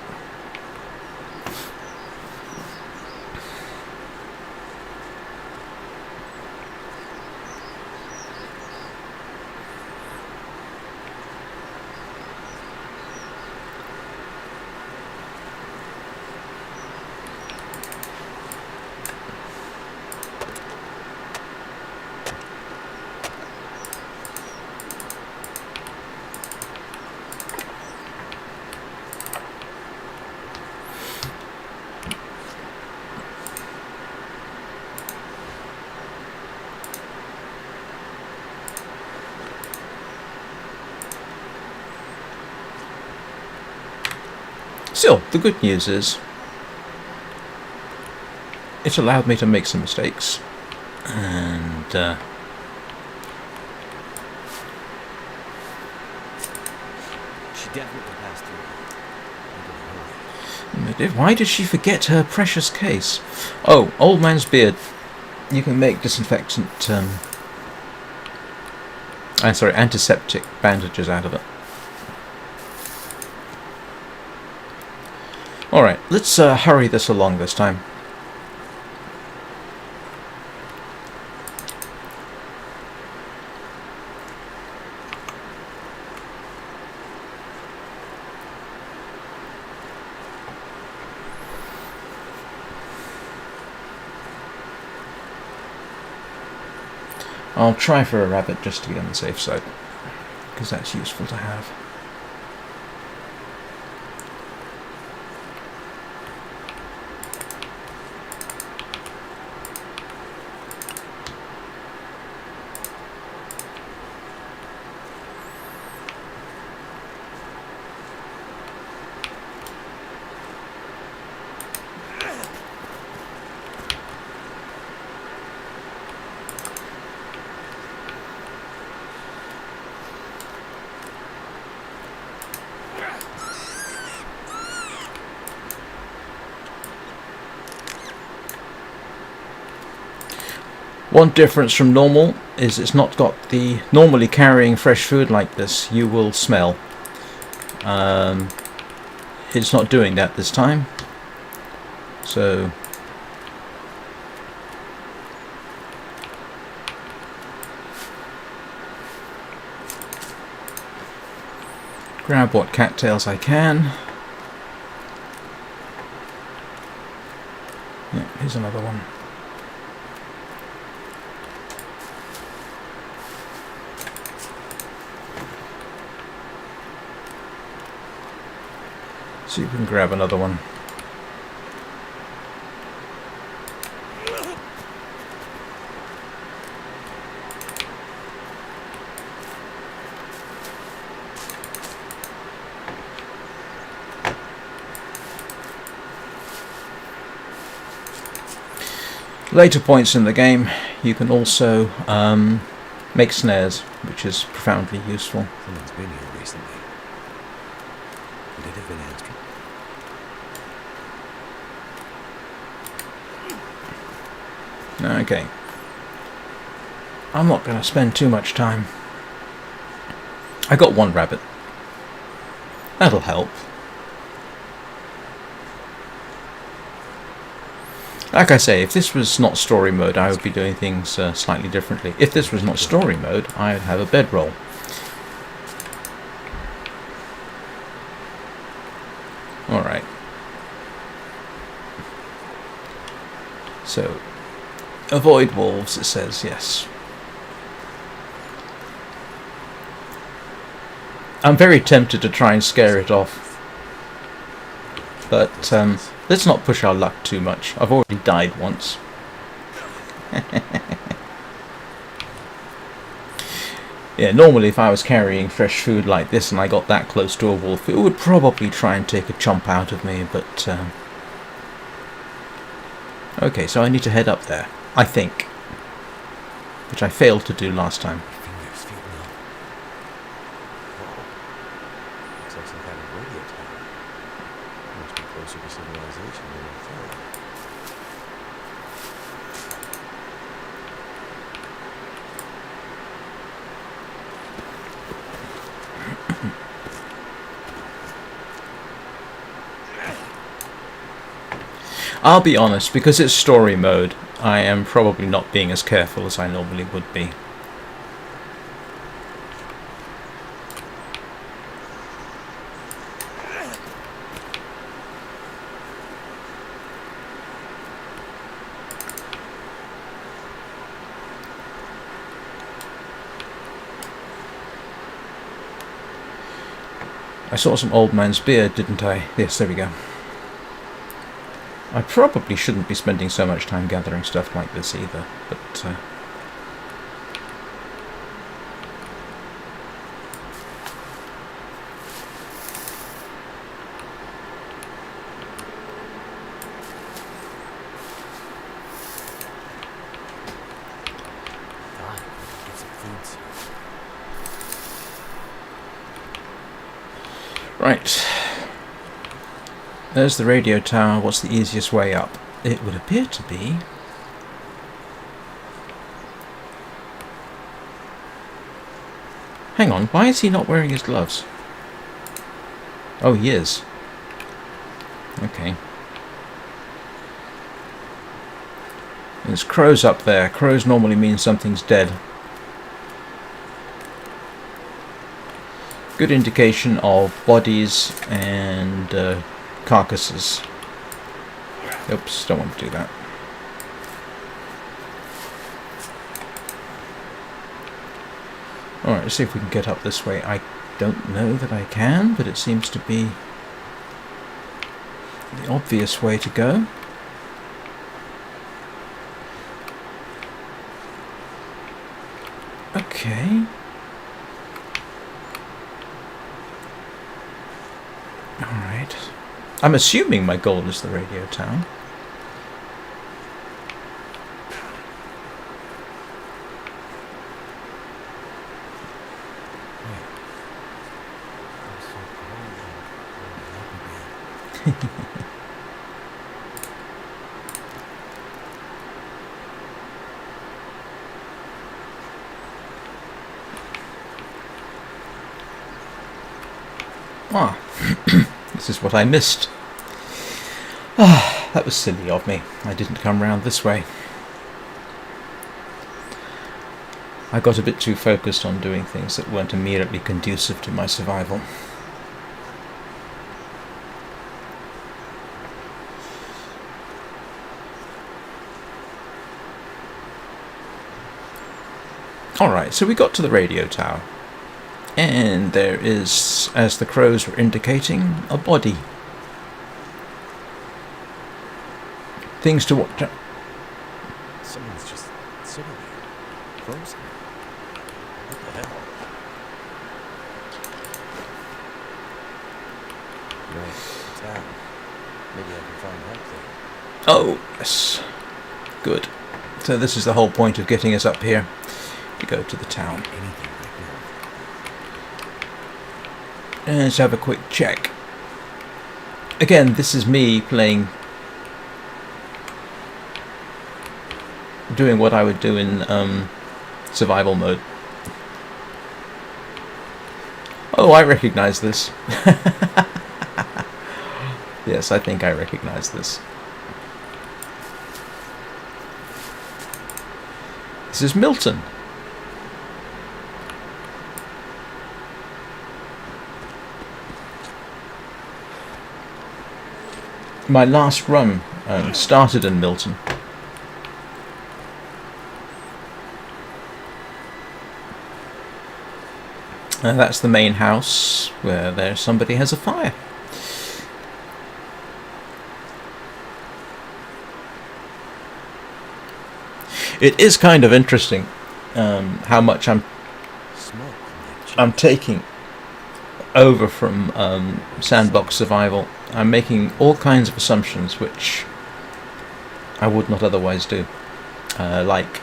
Still, the good news is it allowed me to make some mistakes, and She definitely passed through. why did she forget her precious case? Oh, old man's beard. You can make disinfectant, antiseptic bandages out of it. Alright, let's hurry this along this time. I'll try for a rabbit just to be on the safe side, because that's useful to have. One difference from normal is it's not got the... Normally carrying fresh food like this, you will smell. It's not doing that this time. So... grab what cattails I can. Yeah, here's another one. See if we can grab another one. Later points in the game, you can also make snares, which is profoundly useful. Someone's been here recently. Could it have been Astrid? Okay. I'm not going to spend too much time. I got one rabbit. That'll help. Like I say, if this was not story mode, I would be doing things slightly differently. If this was not story mode, I would have a bedroll. Alright. So, avoid wolves, it says, yes. I'm very tempted to try and scare it off. But, let's not push our luck too much. I've already died once. Yeah, normally if I was carrying fresh food like this and I got that close to a wolf, it would probably try and take a chomp out of me, but... okay, so I need to head up there, I think. Which I failed to do last time. Fingers feel numb. Whoa. Looks like some kind of radio tower. Must be closer to civilization than I thought. I'll be honest, because it's story mode, I am probably not being as careful as I normally would be. I saw some old man's beard, didn't I? Yes, there we go. I probably shouldn't be spending so much time gathering stuff like this either, but... Get some food soon. right. There's the radio tower. What's the easiest way up? It would appear to be... Hang on, why is he not wearing his gloves? Oh, he is. Okay. There's crows up there. Crows normally mean something's dead. Good indication of bodies and carcasses. Oops, don't want to do that. Alright, let's see if we can get up this way. I don't know that I can, but it seems to be the obvious way to go. Okay. Alright. I'm assuming my goal is the radio tower. Ah, this is what I missed. Ah, that was silly of me. I didn't come round this way. I got a bit too focused on doing things that weren't immediately conducive to my survival. Alright, so we got to the radio tower. And there is, as the crows were indicating, a body. Things to watch out. Someone's just sitting there, frozen. What the hell? Right, the town. Maybe I can find help there. Oh, yes. Good. So this is the whole point of getting us up here. To go to the town. Anything right now. And let's have a quick check. Again, this is me playing... doing what I would do in survival mode. Oh, I recognize this. Yes, I think I recognize this. This is Milton. My last run started in Milton. That's the main house where somebody has a fire. It is kind of interesting how much I'm taking over from sandbox survival. I'm making all kinds of assumptions which I would not otherwise do. Like,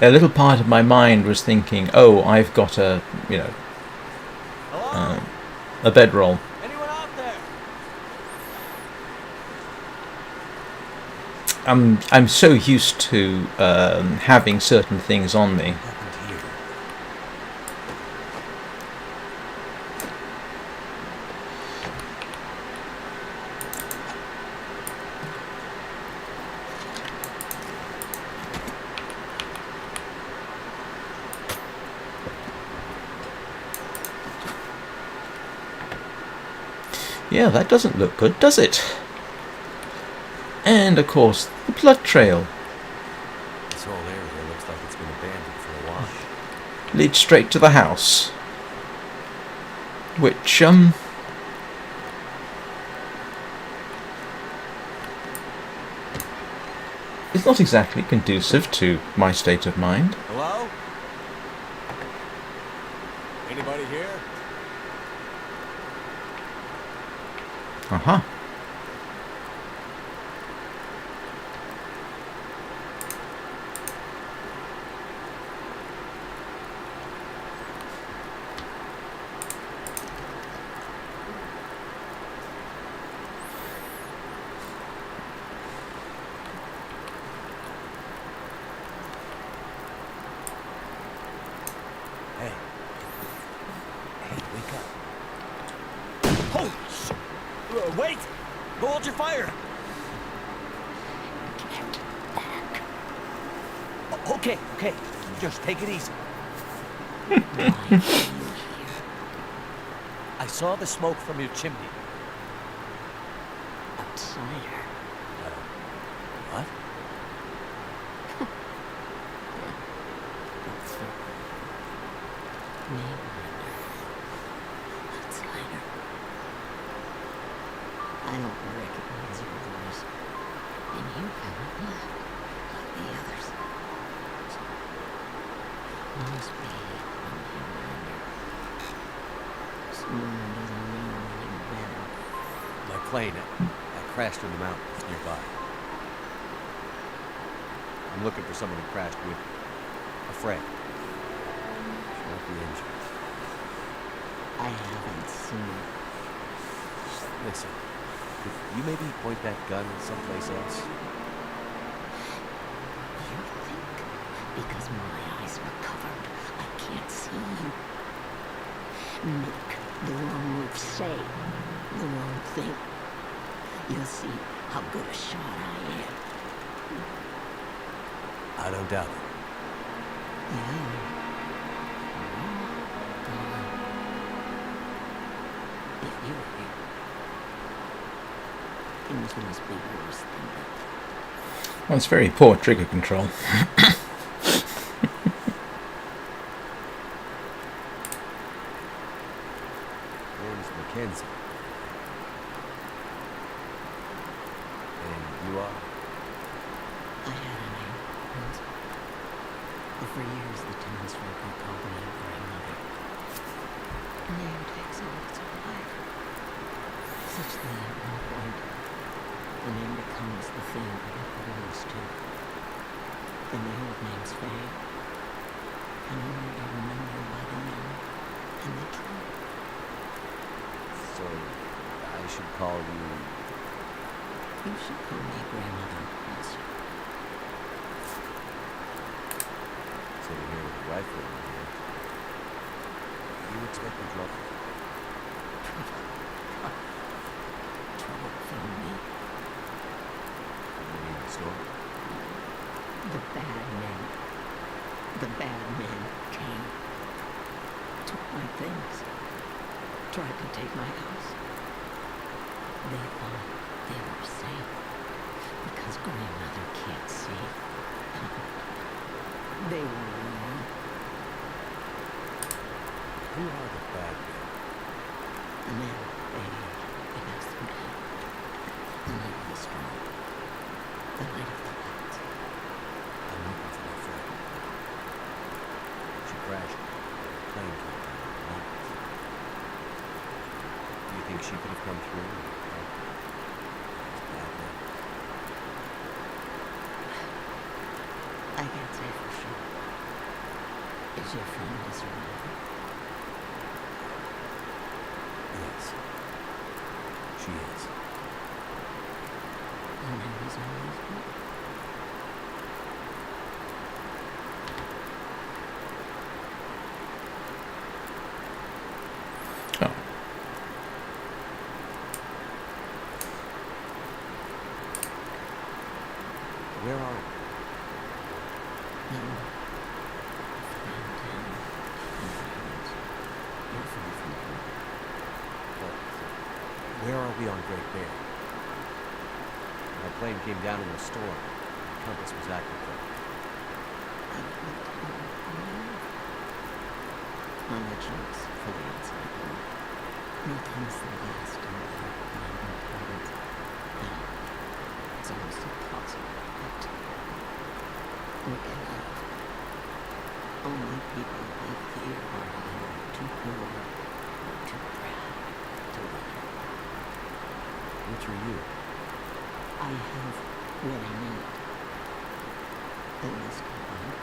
a little part of my mind was thinking, oh, I've got a bedroll. Anyone out there? I'm so used to having certain things on me. What happened here? Yeah, that doesn't look good, does it? And, of course, the blood trail This whole area looks like it's been abandoned for a while. leads straight to the house. Which, is not exactly conducive to my state of mind. Hello? Anybody here? Uh-huh. Hey. Hey, wake up. Holy shit! Wait! Hold your fire! Okay, okay. Just take it easy. I saw the smoke from your chimney. Outsider. What? That's the name outsider. I don't recognize your voice. And you haven't left like the others. Must be a reminder. Someone doesn't know any better. My plane. I crashed in the mountains nearby. I'm looking for someone who crashed with a friend. She won't be injured. I haven't seen. Listen, could you maybe point that gun someplace else? You think because my eyes were covered, I can't see you? Make The wrong move, say the wrong thing. You'll see how good a shot I am. I don't doubt it. Yeah. If you were here, things must be worse than that. Well, it's very poor trigger control. Name's Mackenzie. And you are? I had a name once. But for years, the townsfolk have called me grandmother. A name takes all its life. Such that at one point, the name becomes the thing it belongs to. Then the old names fade, and only are remembered by the young and the true. So, I should call you... You should call me grandmother also. Sitting here with a rifle in my hand. You expecting trouble? Trouble from me. You mean the story? The bad men came, took my things, tried to take my house. They thought they were safe because grandmother can't see. They were wrong. Who are the bad men? The men begged because they're dead. The night of the storm. The night of the lights. I'm looking for my friend. She crashed. A plane came down in the mountains. Do you think she could have come through and helped these bad men? I can't say for sure. Is your friend a survivor? Yes. She is. And I was always good. Oh. Where are we? No. You're far from home. But where are we on Great Bear? My plane came down in a storm. The compass was acting for me. On the jokes for the outside world. Nothing's the last in the mountain torrents. No. It's almost impossible to get to. Or get out of. Only people live here are either too poor or too proud to live. Which are you? I have what I need. At least I want.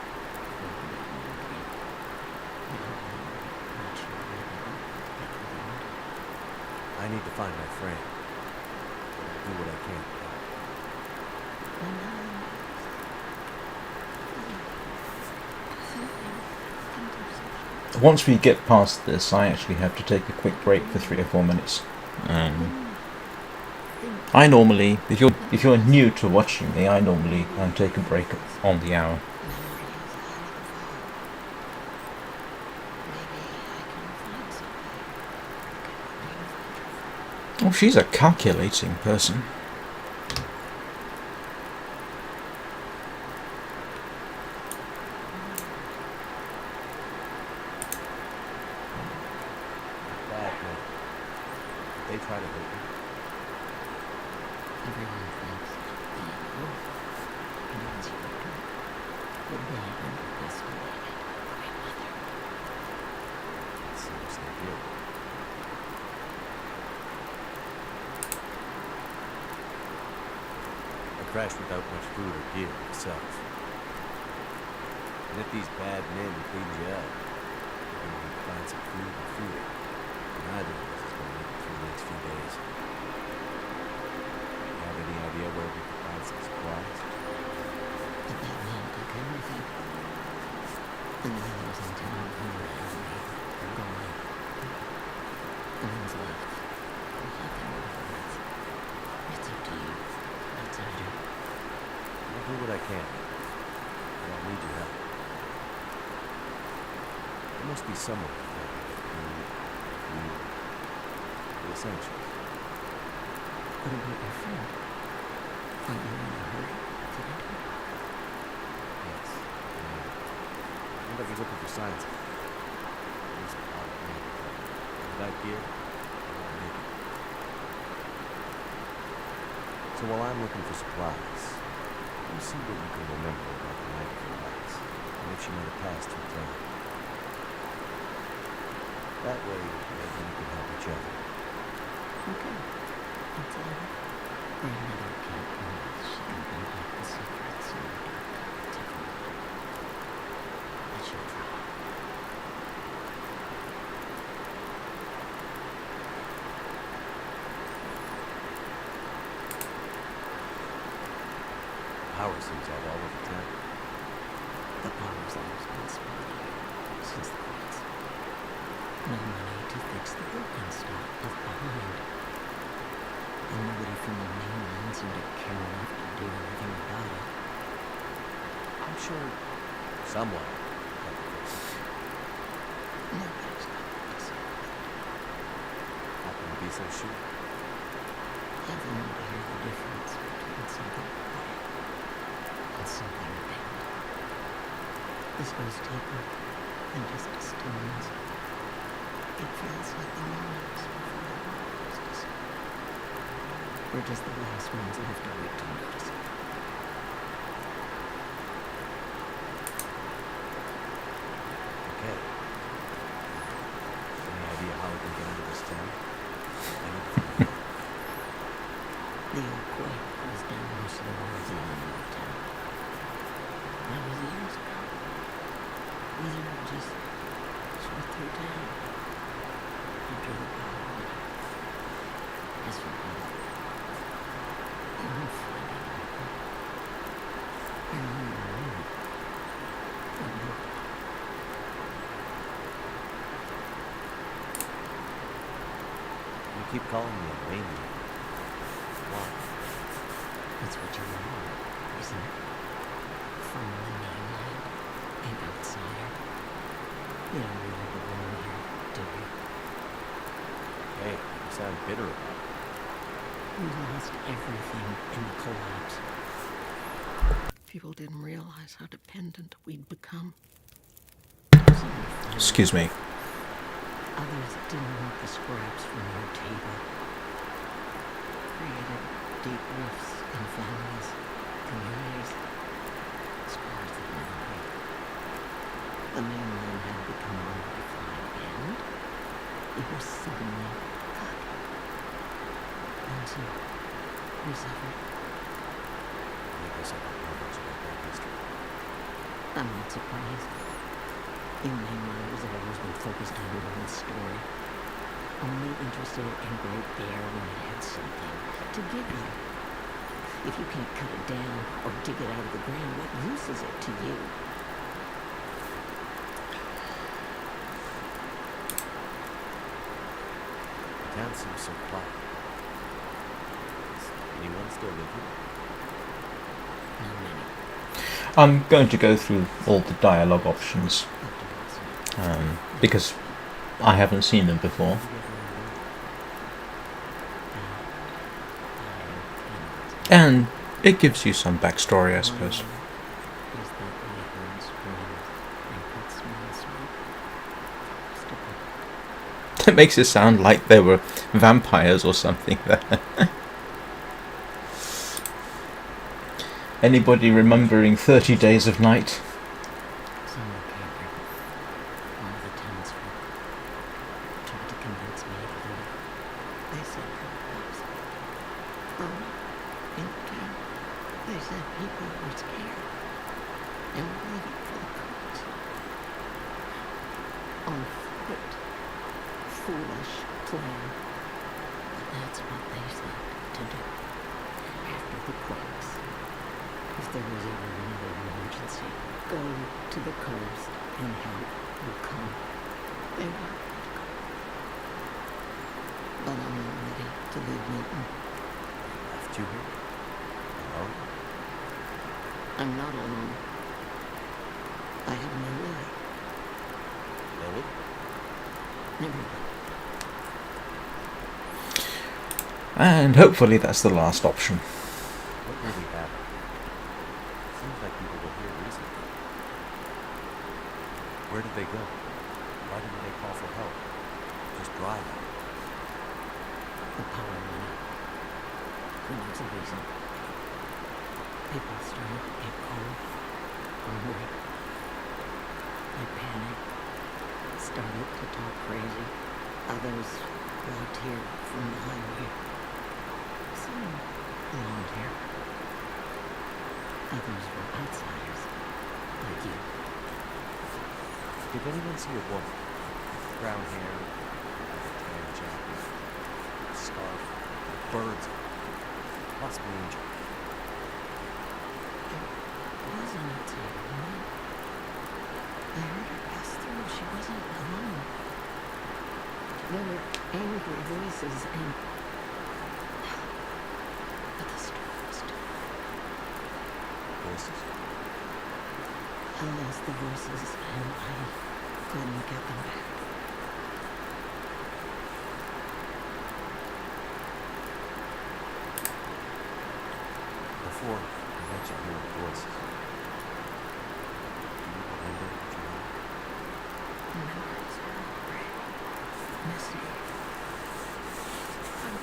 Now I'm not sure where they are. I need to find my friend. I'll do what I can to help. Once we get past this, I actually have to take a quick break for 3 or 4 minutes. I normally, if you're new to watching me, I normally take a break on the hour. Oh, she's a calculating person. Bad men. Did they try to hurt me? Everyone thinks the wolf knows you do, but they underestimated my mother. It seems they did. I crashed without much food or gear myself. And if these bad men clean you up, you're going to need to find some food and food. Neither of us is going to make it through the next few days. You have any idea where we can find some supplies? The bad man took everything. And the others in town who were me are gone. must be someone the essentials. What about your friend? Aren't you in a hurry to enter? Yes. I'm gonna be looking for signs of it. There's a lot of men. Without gear, I won't make it. So while I'm looking for supplies, you see what you can remember about the night of your lives, and if she might have passed through town. That way, maybe we can help each other. Okay. That's all. Grandmother can't promise she can bring back the secrets in the dark temporarily. But she'll try. Power seems out all over town. The power's always been spotty here since the Queen's. No money to fix the broken stuff left behind. And nobody from the mainland seemed to care enough to do anything about it. I'm sure someone can fix it. Nobody's got to say that. How can you be so sure? I've learned to hear the difference between something quiet and something big. This goes deeper than just a stillness. It feels like the moments before the world goes to sleep. We're just the last ones left awake to notice it. Okay. Any idea how we can get into this town? The old quake was down most of the walls along the town. That was years ago. We didn't just sweat through town after the power went out. As for help, you won't find anything. You're on your own. For now. You keep calling me a maniac. Why? That's what you are, isn't it? From the mainland, an outsider. You don't really belong here, do you? Hey, you sound bitter about it. We lost everything in the collapse. People didn't realize how dependent we'd become. Some were fine. Excuse me. Others didn't want the scraps from your table. Created deep rifts in families, communities, scars that never heal. The mainland had become undefined, and it was suddenly cut. And so, we suffered. I guess I don't know much about that history. I'm not surprised. The mainlanders have always been focused on your own story. Only interested in Great Bear when it had something to give you. If you can't cut it down or dig it out of the ground, what use is it to you? The town seems so quiet. Does anyone still live here? Not many. I'm going to go through all the dialogue options because I haven't seen them before. And it gives you some backstory, I suppose. It makes it sound like there were vampires or something there. Anybody remembering 30 Days of Night? Summer camper, one of the townsfolk, tried to convince me to leave. They said perhaps. Oh, in town, they said people were scared and were leaving for the coast. On foot. Foolish plan. But that's what they said to do. After the quakes. If there was ever another emergency, go to the coast and help will come. They were ready to go. But I'm not ready to leave Milton. Left you here? Alone? I'm not alone. I have no Lily. Lily? Everybody. And hopefully that's the last option. What really happened? Seems like people were here recently. Where did they go? Why didn't they call for help? Just drive. The power went out. And that's the reason. People started to get cold, hungry. They panicked, started to talk crazy. Others walked here from the highway. Some blonde hair. Others were outsiders, like you. Did anyone see a woman? Brown hair, tan jacket, scarf, birds, possibly injured. It wasn't a tall woman. I heard her pass through. She wasn't alone. There were angry voices and... But the store was too. Voices. I lost the voices and I couldn't get them back. Before you mentioned hearing voices. Do you remember what you heard? Memories are gray, messy. I'm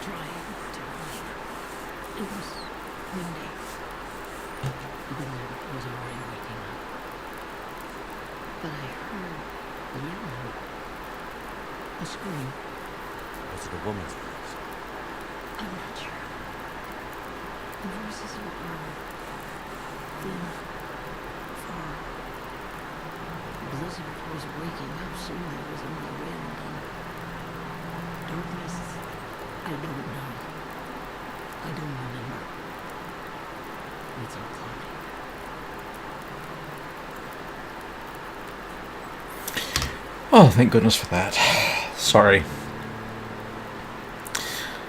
trying to remember. It was windy. The blizzard was already waking up. But I heard yelling. A scream. Was it a woman's voice? I'm not sure. The voices are loud. Thin. Far. The blizzard was waking up soon. There was only wind and darkness. I don't know. I don't remember. It's all cloudy. Oh, thank goodness for that. Sorry.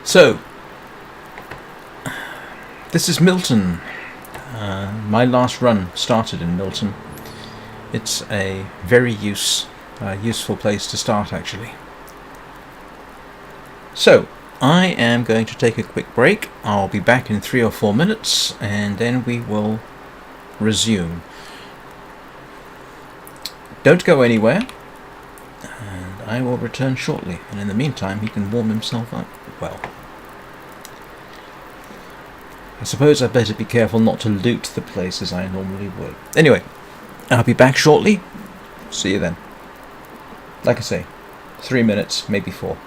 So, this is Milton. My last run started in Milton. It's a very useful place to start, actually. So, I am going to take a quick break. I'll be back in 3 or 4 minutes, and then we will resume. Don't go anywhere, and I will return shortly. And in the meantime, he can warm himself up. Well, I suppose I'd better be careful not to loot the place as I normally would. Anyway, I'll be back shortly. See you then. Like I say, 3 minutes, maybe 4.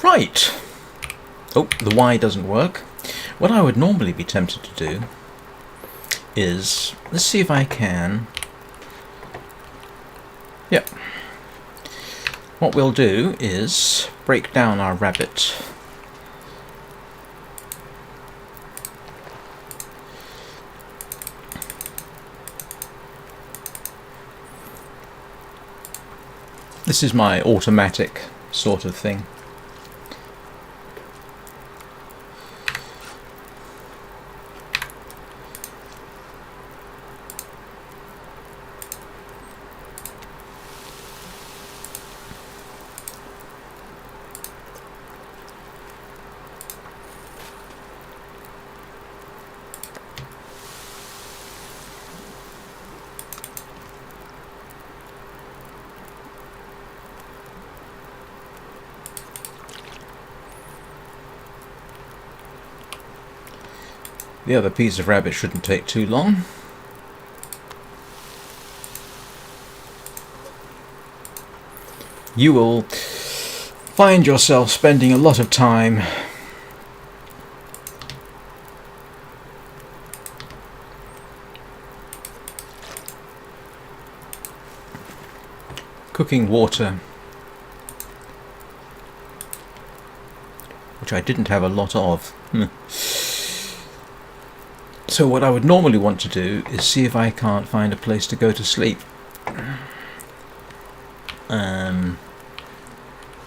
Right. Oh, the Y doesn't work. What I would normally be tempted to do is, let's see if I can. Yep. What we'll do is break down our rabbit. This is my automatic sort of thing. The other piece of rabbit shouldn't take too long. You will find yourself spending a lot of time cooking water, which I didn't have a lot of. So what I would normally want to do is see if I can't find a place to go to sleep.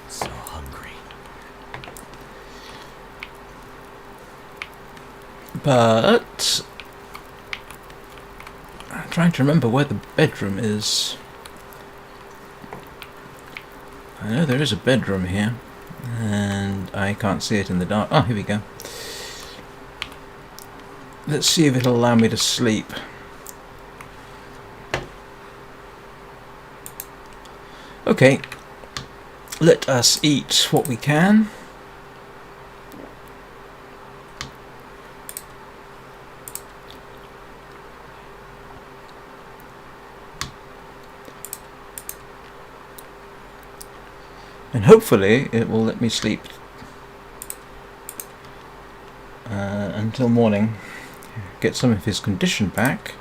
So hungry. But I'm trying to remember where the bedroom is. I know there is a bedroom here, and I can't see it in the dark. Oh, here we go. Let's see if it'll allow me to sleep. Okay, let us eat what we can. And hopefully it will let me sleep until morning. Get some of his condition back.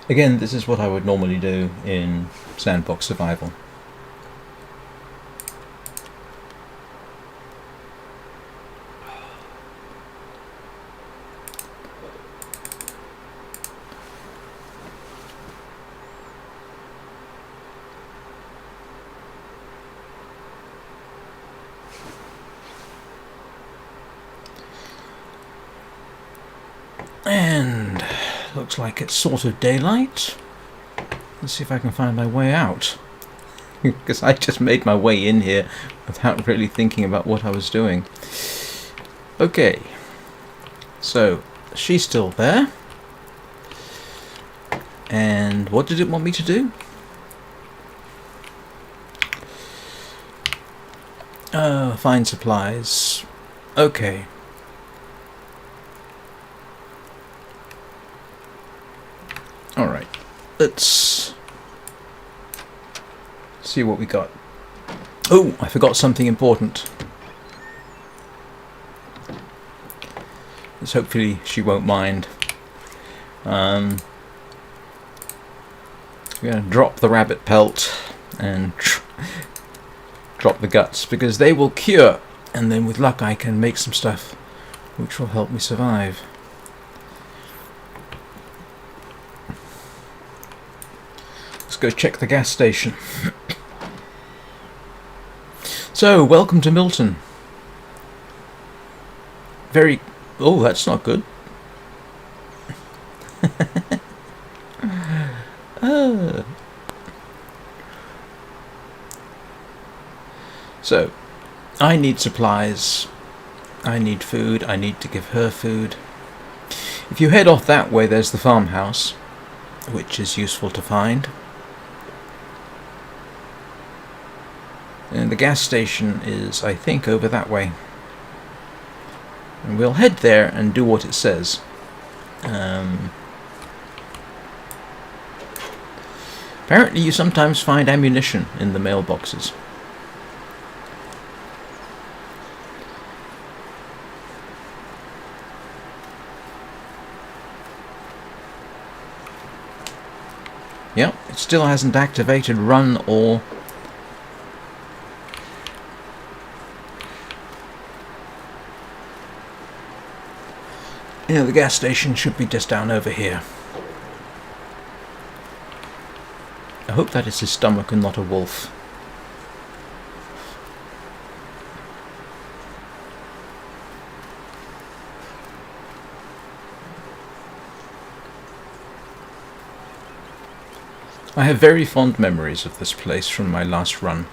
Again, this is what I would normally do in sandbox survival. And looks like it's sort of daylight. Let's see if I can find my way out. Because I just made my way in here without really thinking about what I was doing. Okay. So, she's still there. And what did it want me to do? Find supplies. Okay. Alright, let's see what we got. Oh, I forgot something important. Let's hopefully she won't mind. We're going to drop the rabbit pelt and drop the guts, because they will cure, and then with luck I can make some stuff which will help me survive. Go check the gas station. So, welcome to Milton. Very... Oh, that's not good. So, I need supplies. I need food. I need to give her food. If you head off that way, there's the farmhouse, which is useful to find. And the gas station is, I think, over that way. And we'll head there and do what it says. Apparently you sometimes find ammunition in the mailboxes. Yep, it still hasn't activated run or... Yeah, the gas station should be just down over here. I hope that is his stomach and not a wolf. I have very fond memories of this place from my last run.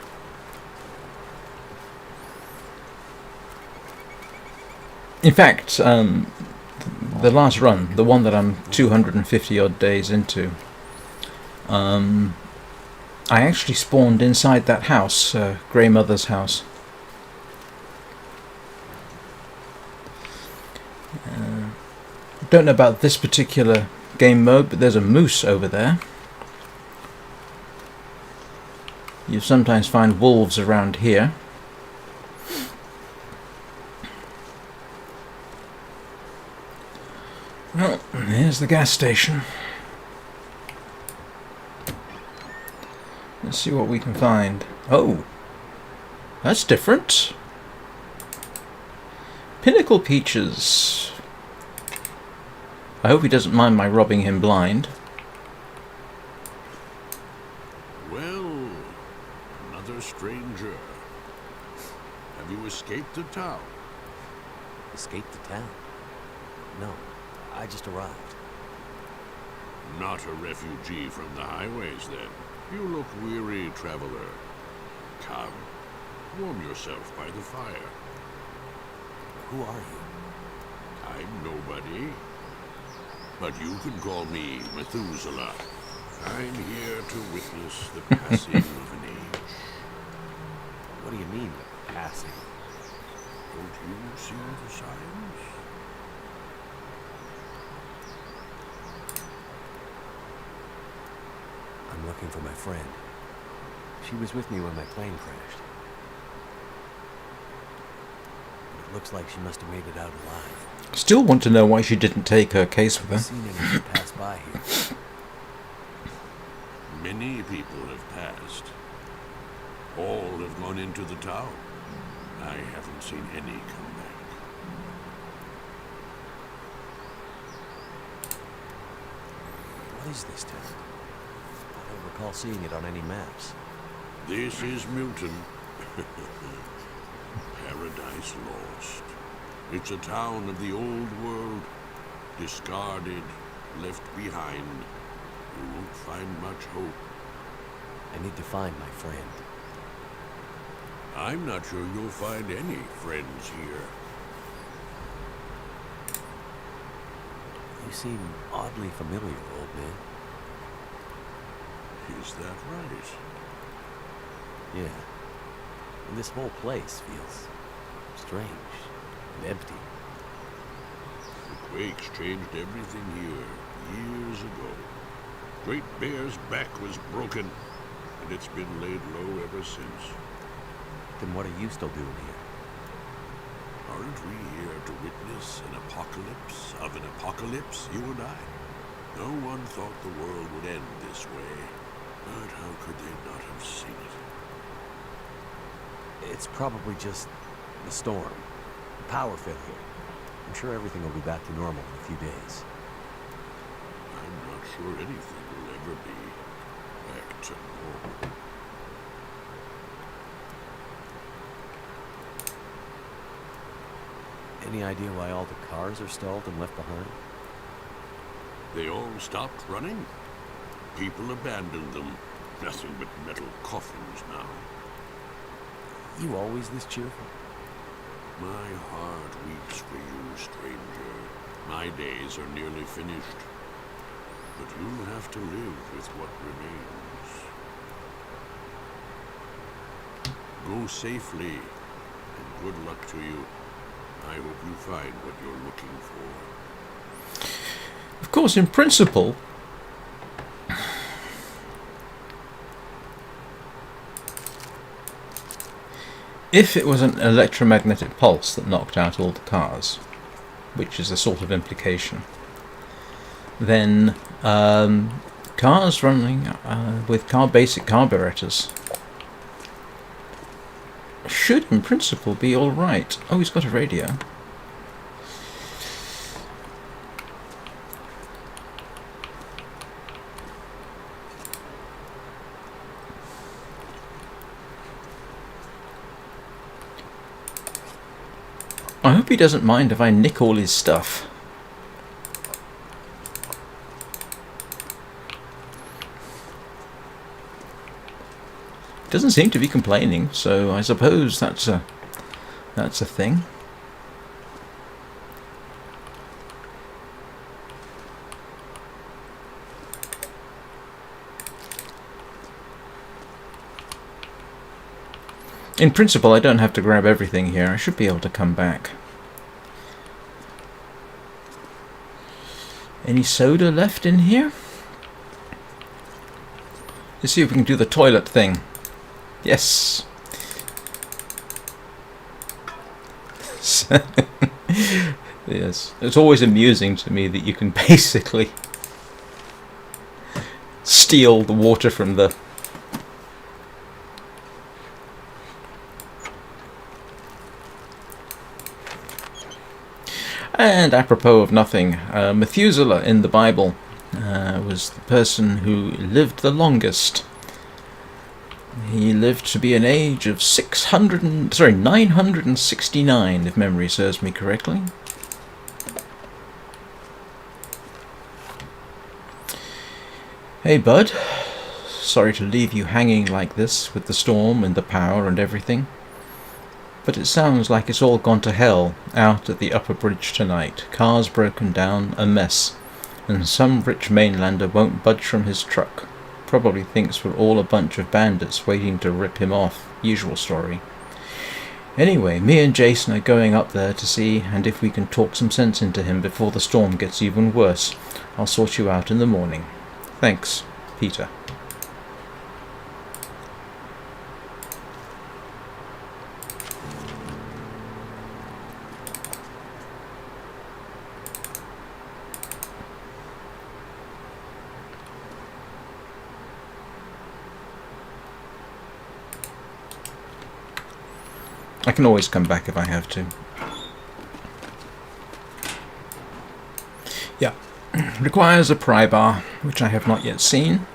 In fact, the last run, the one that I'm 250 odd days into, I actually spawned inside that house, Grey Mother's house. Don't know about this particular game mode, but there's a moose over there. You sometimes find wolves around here. Well, here's the gas station. Let's see what we can find. Oh, that's different. Pinnacle Peaches. I hope he doesn't mind my robbing him blind. Well, another stranger. Have you escaped the town? Escaped the town? No, I just arrived. Not a refugee from the highways, then. You look weary, traveler. Come, warm yourself by the fire. Who are you? I'm nobody. But you can call me Methuselah. I'm here to witness the passing of an age. What do you mean, passing? Don't you see the signs? I'm looking for my friend. She was with me when my plane crashed. It looks like she must have made it out alive. Still want to know why she didn't take her case with I've her. seen anyone pass by here. Many people have passed. All have gone into the town. I haven't seen any come back. What is this town? I don't recall seeing it on any maps. This is Muton. Paradise Lost. It's a town of the old world, discarded, left behind. You won't find much hope. I need to find my friend. I'm not sure you'll find any friends here. You seem oddly familiar, old man. Is that right? Yeah. And this whole place feels strange and empty. The quakes changed everything here years ago. Great Bear's back was broken, and it's been laid low ever since. Then what are you still doing here? Aren't we here to witness an apocalypse of an apocalypse, you and I? No one thought the world would end this way, but how could they not have seen it? It's probably just the storm, the power failure. I'm sure everything will be back to normal in a few days. I'm not sure anything will ever be back to normal. Any idea why all the cars are stalled and left behind? They all stopped running. People abandoned them. Nothing but metal coffins now. You always this cheerful? My heart weeps for you, stranger. My days are nearly finished. But you'll have to live with what remains. Go safely, and good luck to you. I hope you find what you're looking for. Of course, in principle, if it was an electromagnetic pulse that knocked out all the cars, which is a sort of implication, then cars running with basic carburetors should, in principle, be all right. Oh, he's got a radio. I hope he doesn't mind if I nick all his stuff. Doesn't seem to be complaining, so I suppose that's a thing. In principle, I don't have to grab everything here. I should be able to come back. Any soda left in here? Let's see if we can do the toilet thing. Yes. Yes. It's always amusing to me that you can basically steal the water from the... And apropos of nothing, Methuselah in the Bible was the person who lived the longest. He lived to be an age of 969, if memory serves me correctly. Hey, bud. Sorry to leave you hanging like this with the storm and the power and everything. But it sounds like it's all gone to hell out at the upper bridge tonight. Cars broken down, a mess. And some rich mainlander won't budge from his truck. Probably thinks we're all a bunch of bandits waiting to rip him off. Usual story. Anyway, me and Jason are going up there to see and if we can talk some sense into him before the storm gets even worse. I'll sort you out in the morning. Thanks, Peter. I can always come back if I have to. Yeah. Requires a pry bar, which I have not yet seen.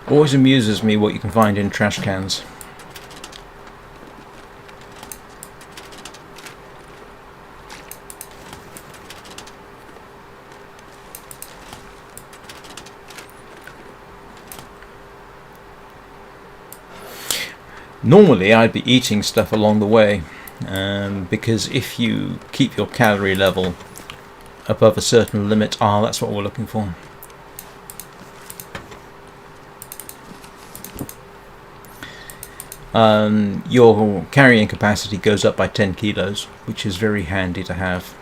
Always amuses me what you can find in trash cans. Normally I'd be eating stuff along the way, because if you keep your calorie level above a certain limit, that's what we're looking for. Your carrying capacity goes up by 10 kilos, which is very handy to have.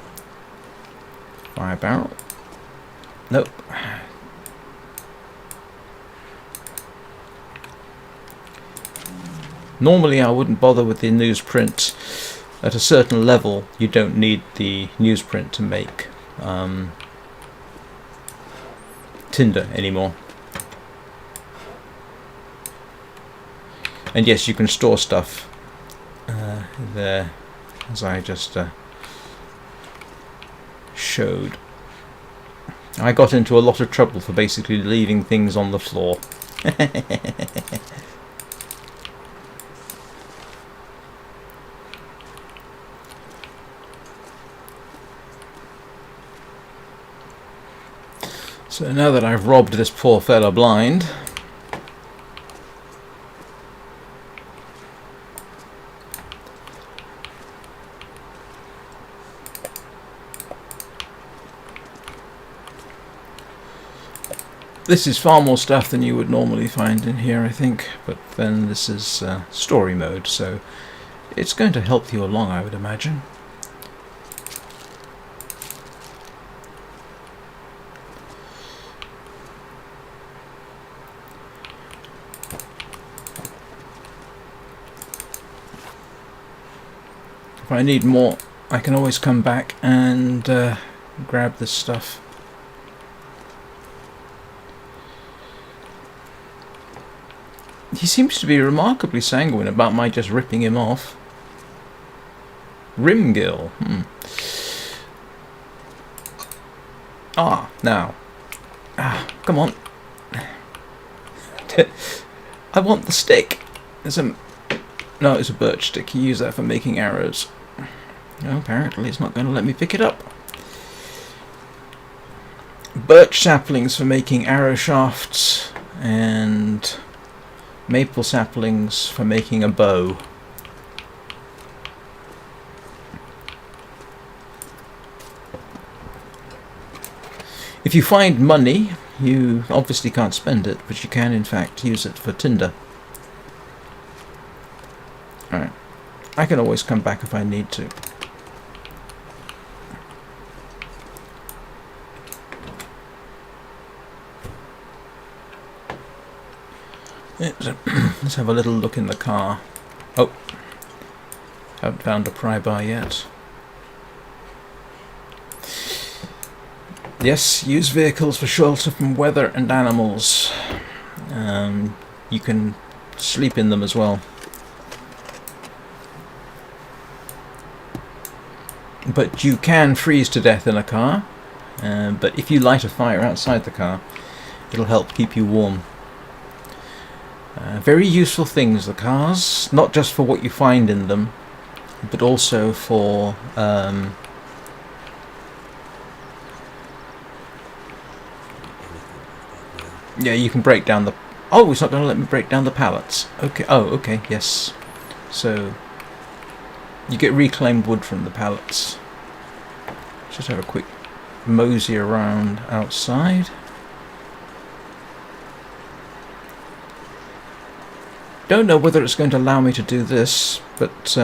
Fire barrel. Nope. Normally I wouldn't bother with the newsprint. At a certain level you don't need the newsprint to make tinder anymore. And yes, you can store stuff there, as I just showed. I got into a lot of trouble for basically leaving things on the floor. So now that I've robbed this poor fella blind, This is far more stuff than you would normally find in here, I think, but then this is story mode, so it's going to help you along, I would imagine. If I need more, I can always come back and grab this stuff. He seems to be remarkably sanguine about my just ripping him off. Rimgill. Ah, now. Ah, come on. I want the stick. No, it's a birch stick. You use that for making arrows. No, apparently it's not going to let me pick it up. Birch saplings for making arrow shafts, and maple saplings for making a bow. If you find money, you obviously can't spend it, but you can in fact use it for tinder. Alright. I can always come back if I need to. Let's have a little look in the car. Oh, haven't found a pry bar yet. Yes, use vehicles for shelter from weather and animals. You can sleep in them as well. But you can freeze to death in a car. But if you light a fire outside the car, it'll help keep you warm. Very useful things, the cars, not just for what you find in them, but also for yeah, you can break down the... Oh, it's not going to let me break down the pallets. Okay, oh, okay, yes. So, you get reclaimed wood from the pallets. Just have a quick mosey around outside. Don't know whether it's going to allow me to do this, but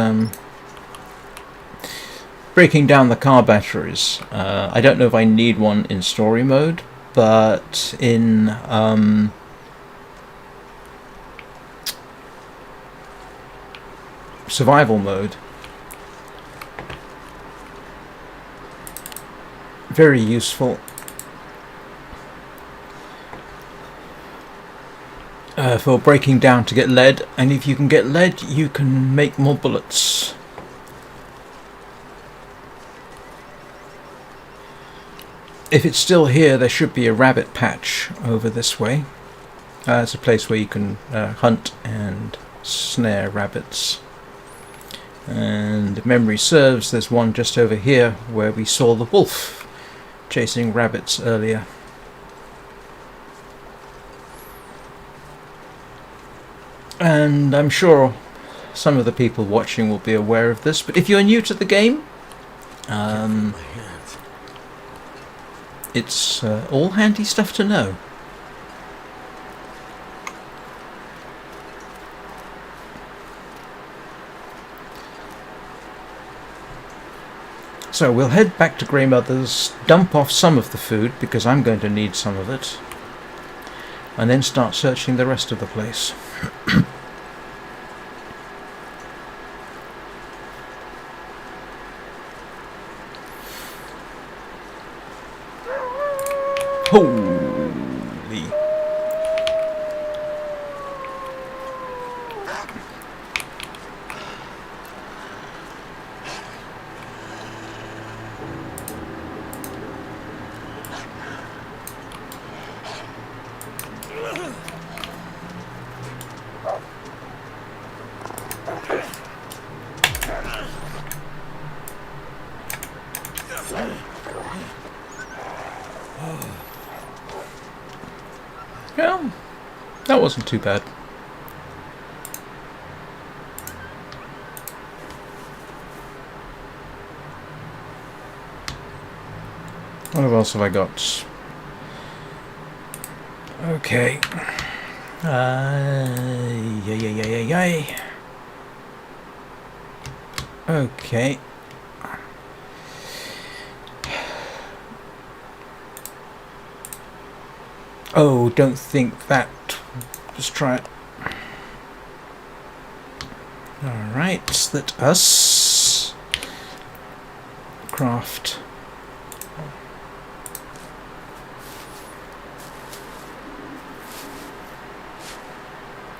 breaking down the car batteries. I don't know if I need one in story mode, but in survival mode, very useful. For breaking down to get lead, and if you can get lead, you can make more bullets. If it's still here, there should be a rabbit patch over this way. It's a place where you can hunt and snare rabbits. And if memory serves, there's one just over here where we saw the wolf chasing rabbits earlier. And I'm sure some of the people watching will be aware of this, but if you're new to the game, it's all handy stuff to know. So we'll head back to Greymothers, dump off some of the food, because I'm going to need some of it, and then start searching the rest of the place. Holy! Well, that wasn't too bad. What else have I got? Okay. Yay. Okay. Oh, don't think that. Just try it. Alright, let us craft.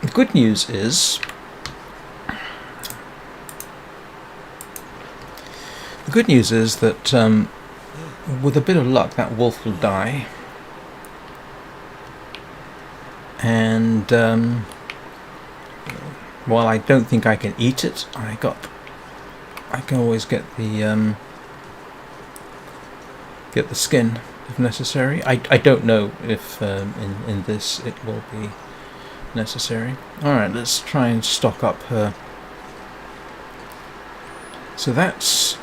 The good news is that with a bit of luck that wolf will die, and while I don't think I can eat it, I can always get the skin if necessary. I don't know if in this it will be necessary. Alright, let's try and stock up her. So that's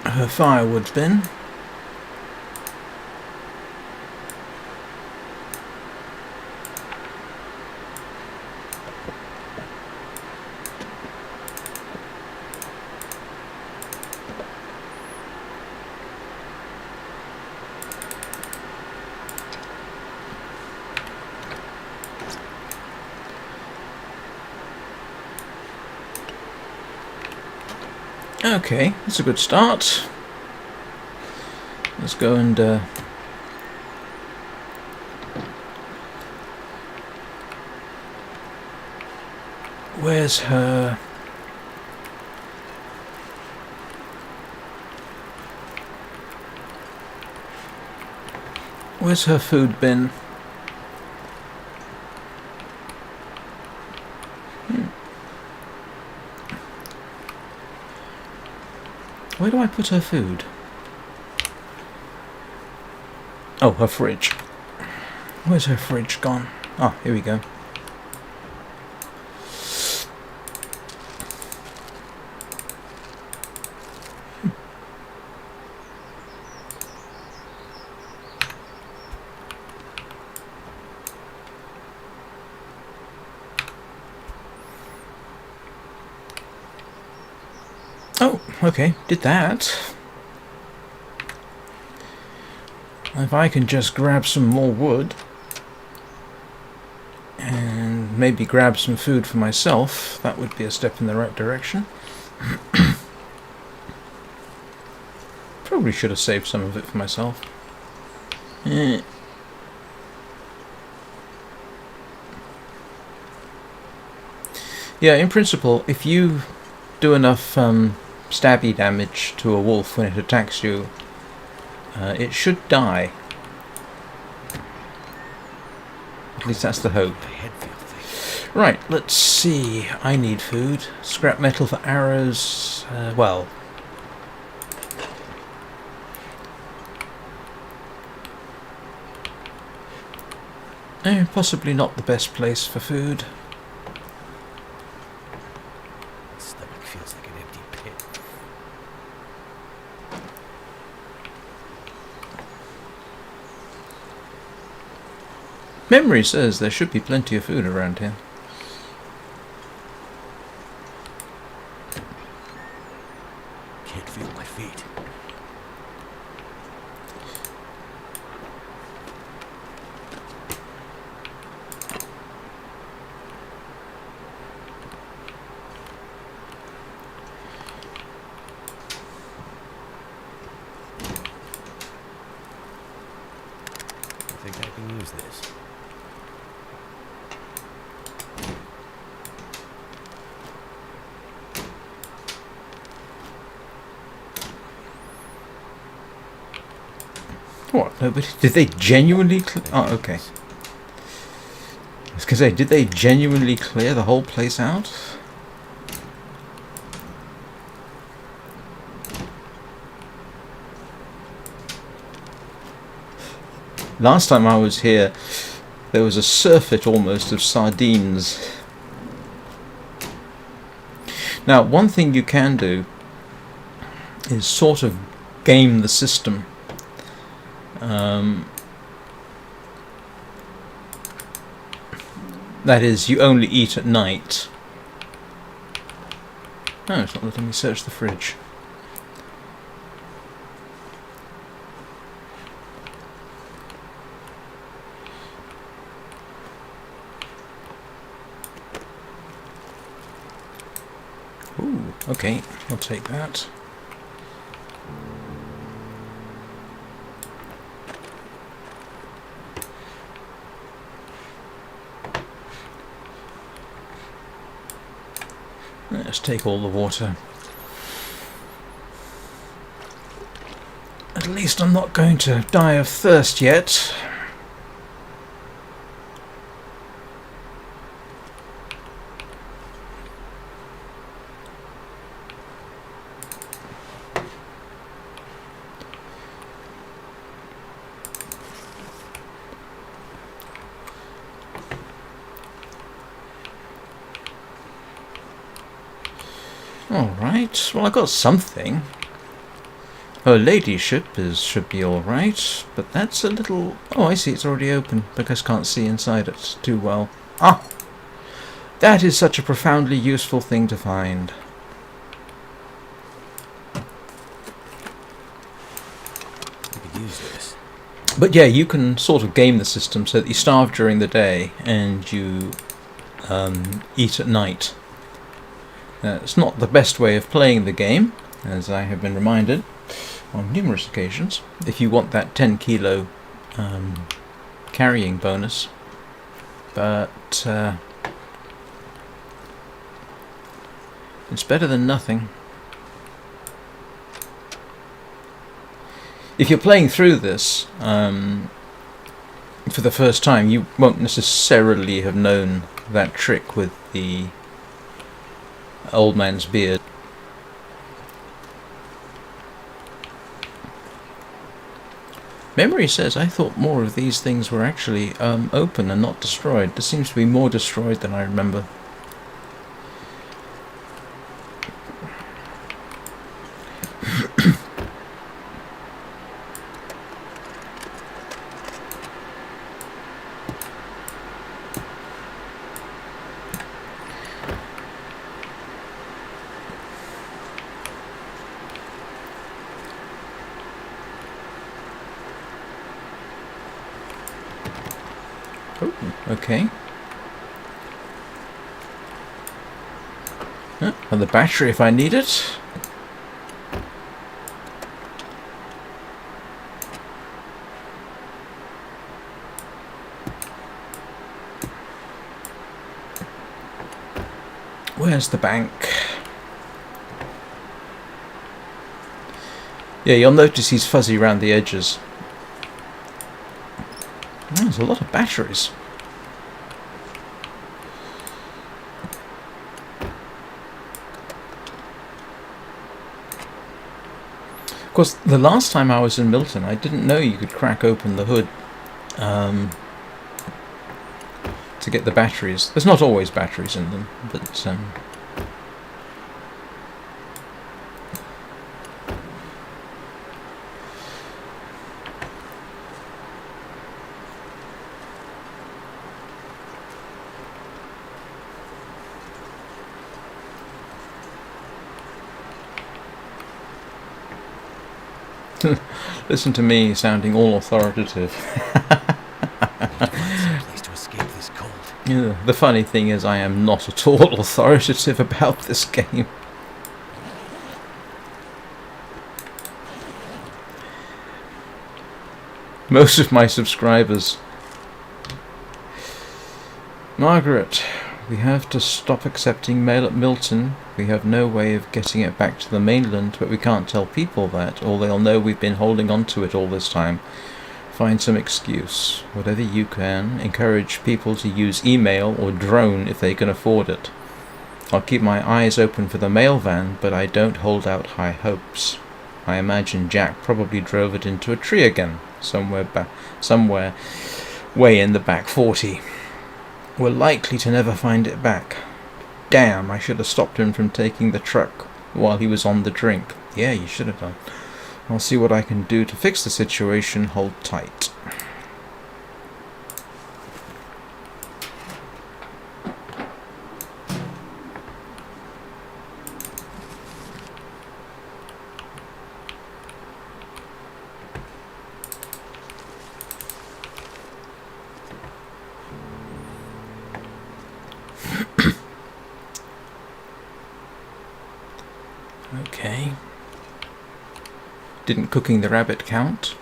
her firewood bin. Okay, that's a good start. Let's go and where's her food bin? Where do I put her food? Oh, her fridge. Where's her fridge gone? Oh, here we go. Oh, okay, did that. If I can just grab some more wood and maybe grab some food for myself, that would be a step in the right direction. Probably should have saved some of it for myself. Yeah, in principle, if you do enough stabby damage to a wolf when it attacks you, it should die. At least that's the hope. Right, let's see. I need food. Scrap metal for arrows. Well. Possibly not the best place for food. Stomach feels like an empty pit. Memory says there should be plenty of food around here. Can't feel my feet. I think I can use this. What? Nobody? Did they genuinely oh, okay. I was gonna say, did they genuinely clear the whole place out? Last time I was here, there was a surfeit almost of sardines. Now, one thing you can do is sort of game the system. That is, you only eat at night. Oh, it's not letting me search the fridge. Ooh, okay, I'll take that. Let's take all the water. At least I'm not going to die of thirst yet. Alright, well I got something. Her ladyship should be alright, but that's a little... Oh, I see, it's already open, because I can't see inside it too well. Ah! That is such a profoundly useful thing to find. We could use this. But yeah, you can sort of game the system so that you starve during the day and you eat at night. It's not the best way of playing the game, as I have been reminded on numerous occasions, if you want that 10 kilo carrying bonus. But it's better than nothing. If you're playing through this for the first time, you won't necessarily have known that trick with the old man's beard. Memory says I thought more of these things were actually open and not destroyed. There seems to be more destroyed than I remember. Oh, okay. And the battery if I need it. Where's the bank? Yeah, you'll notice he's fuzzy around the edges. There's a lot of batteries. Of course, the last time I was in Milton, I didn't know you could crack open the hood to get the batteries. There's not always batteries in them, but listen to me sounding all authoritative. Place to escape this cold. Yeah, the funny thing is I am not at all authoritative about this game. Most of my subscribers... Margaret, we have to stop accepting mail at Milton. We have no way of getting it back to the mainland, but we can't tell people that, or they'll know we've been holding on to it all this time. Find some excuse. Whatever you can. Encourage people to use email or drone if they can afford it. I'll keep my eyes open for the mail van, but I don't hold out high hopes. I imagine Jack probably drove it into a tree again, somewhere way in the back 40. We're likely to never find it back. Damn, I should have stopped him from taking the truck while he was on the drink. Yeah, you should have done. I'll see what I can do to fix the situation. Hold tight. Didn't cooking the rabbit count?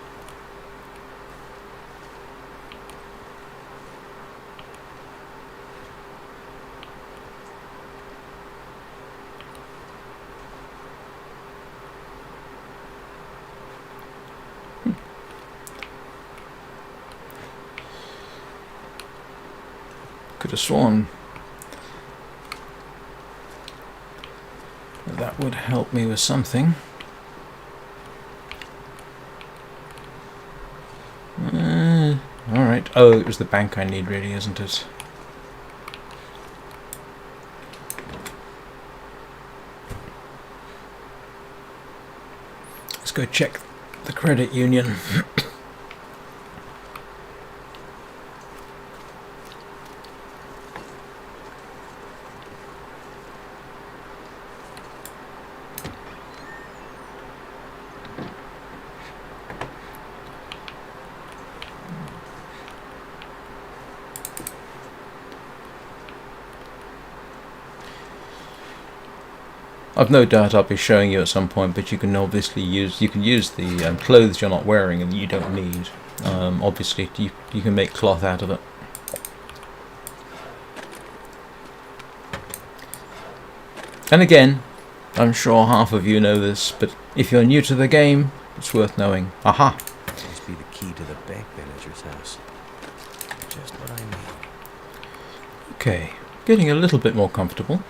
Could have sworn that would help me with something. Alright. Oh, it was the bank I need really, isn't it? Let's go check the credit union. I've no doubt I'll be showing you at some point, but you can obviously use the clothes you're not wearing and you don't need. Obviously, you can make cloth out of it. And again, I'm sure half of you know this, but if you're new to the game, it's worth knowing. Aha! Must be the key to the bank manager's house. Just what I need. Okay, getting a little bit more comfortable.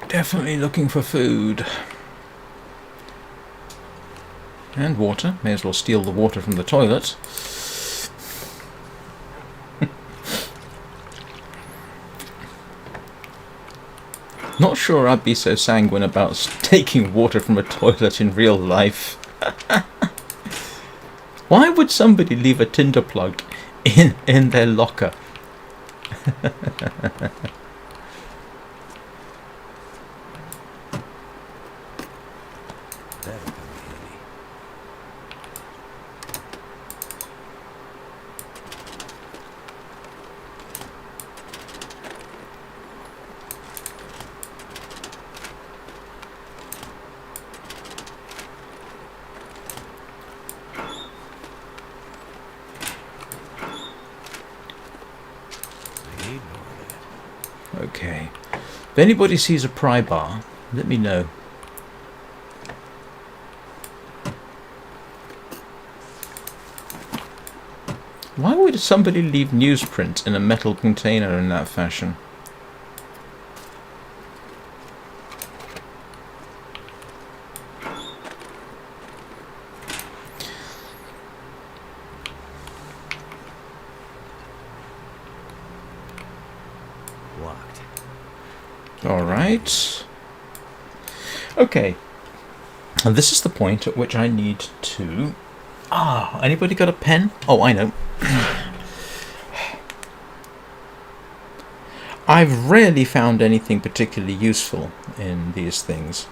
Definitely looking for food. And water. May as well steal the water from the toilet. Not sure I'd be so sanguine about taking water from a toilet in real life. Why would somebody leave a tinder plug in their locker? That'll come in handy. I need more of that. Okay. If anybody sees a pry bar, let me know. Why would somebody leave newsprint in a metal container in that fashion? Locked. Alright. Okay. And this is the point at which I need to... Ah, anybody got a pen? Oh, I know. I've rarely found anything particularly useful in these things.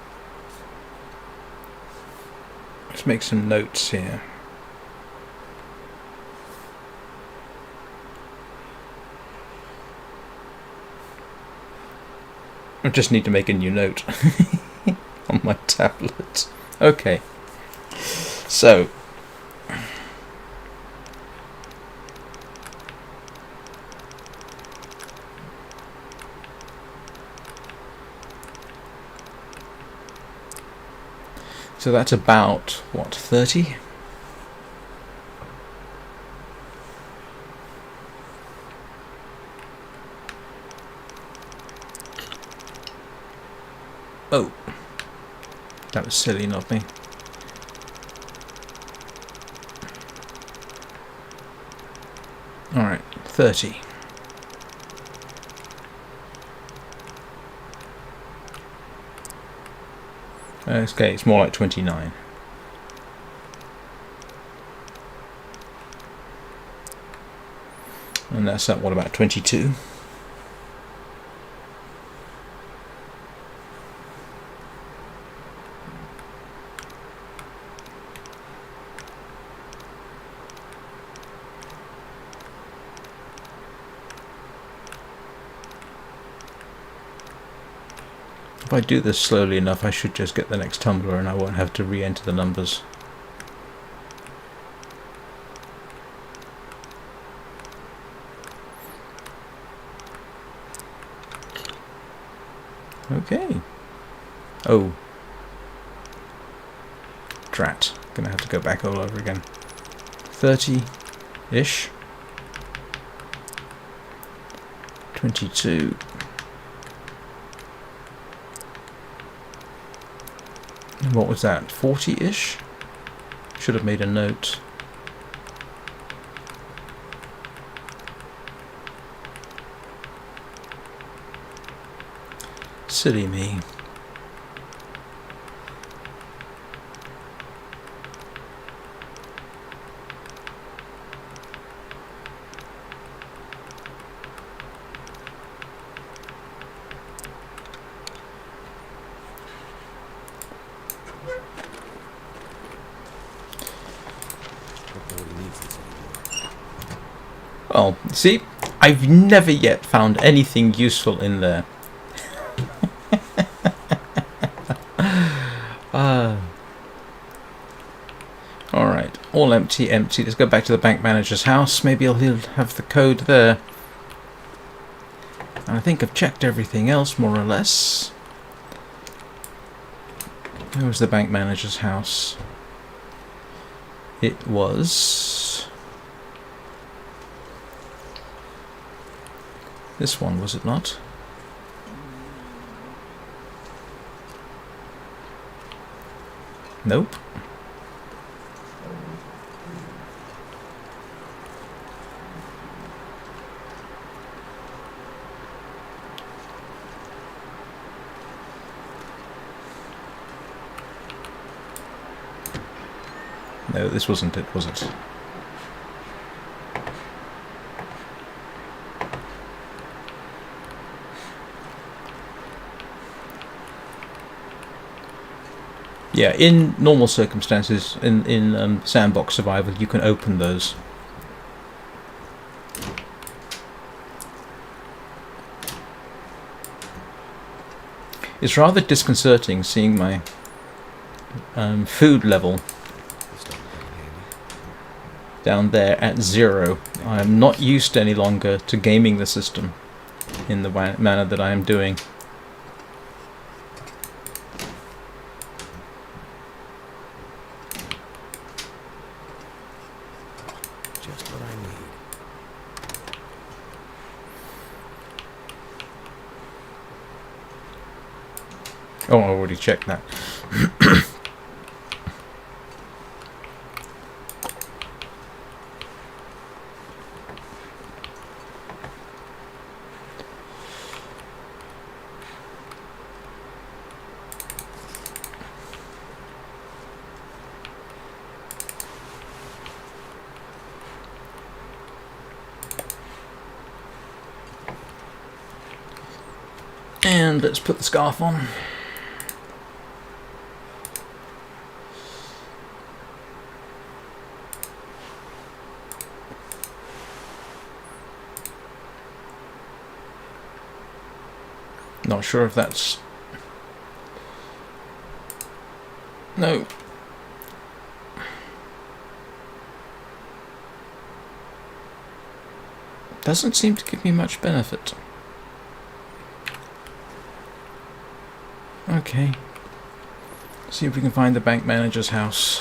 Let's make some notes here. I just need to make a new note on my tablet. Okay. So... So that's about, what, 30? Oh. That was silly, not me. Alright, 30. Okay, it's more like 29. And that's at, what, about 22? If I do this slowly enough, I should just get the next tumbler and I won't have to re-enter the numbers. Okay. Oh. Drat. Gonna have to go back all over again. 30-ish. 22. And what was that? 40-ish? Should have made a note. Silly me. Well, see, I've never yet found anything useful in there. Alright, all empty, empty. Let's go back to the bank manager's house. Maybe he'll have the code there. And I think I've checked everything else, more or less. Where was the bank manager's house? It was... this one, was it not? Nope. No, this wasn't it, was it? Yeah, in normal circumstances, in sandbox survival, you can open those. It's rather disconcerting seeing my food level down there at 0. I am not used any longer to gaming the system in the manner that I am doing. Just what I need. Oh, I already checked that. And let's put the scarf on. Not sure if that's... no. Doesn't seem to give me much benefit. Okay. See if we can find the bank manager's house.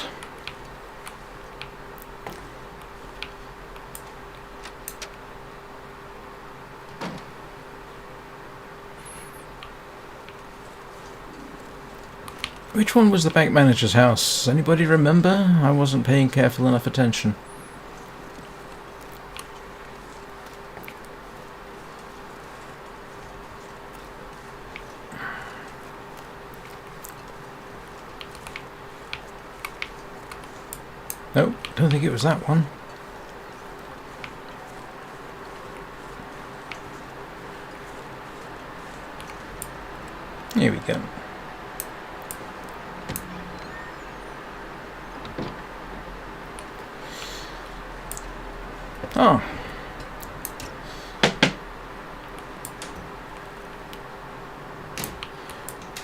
Which one was the bank manager's house? Anybody remember? I wasn't paying careful enough attention. Nope, don't think it was that one. Here we go. Oh.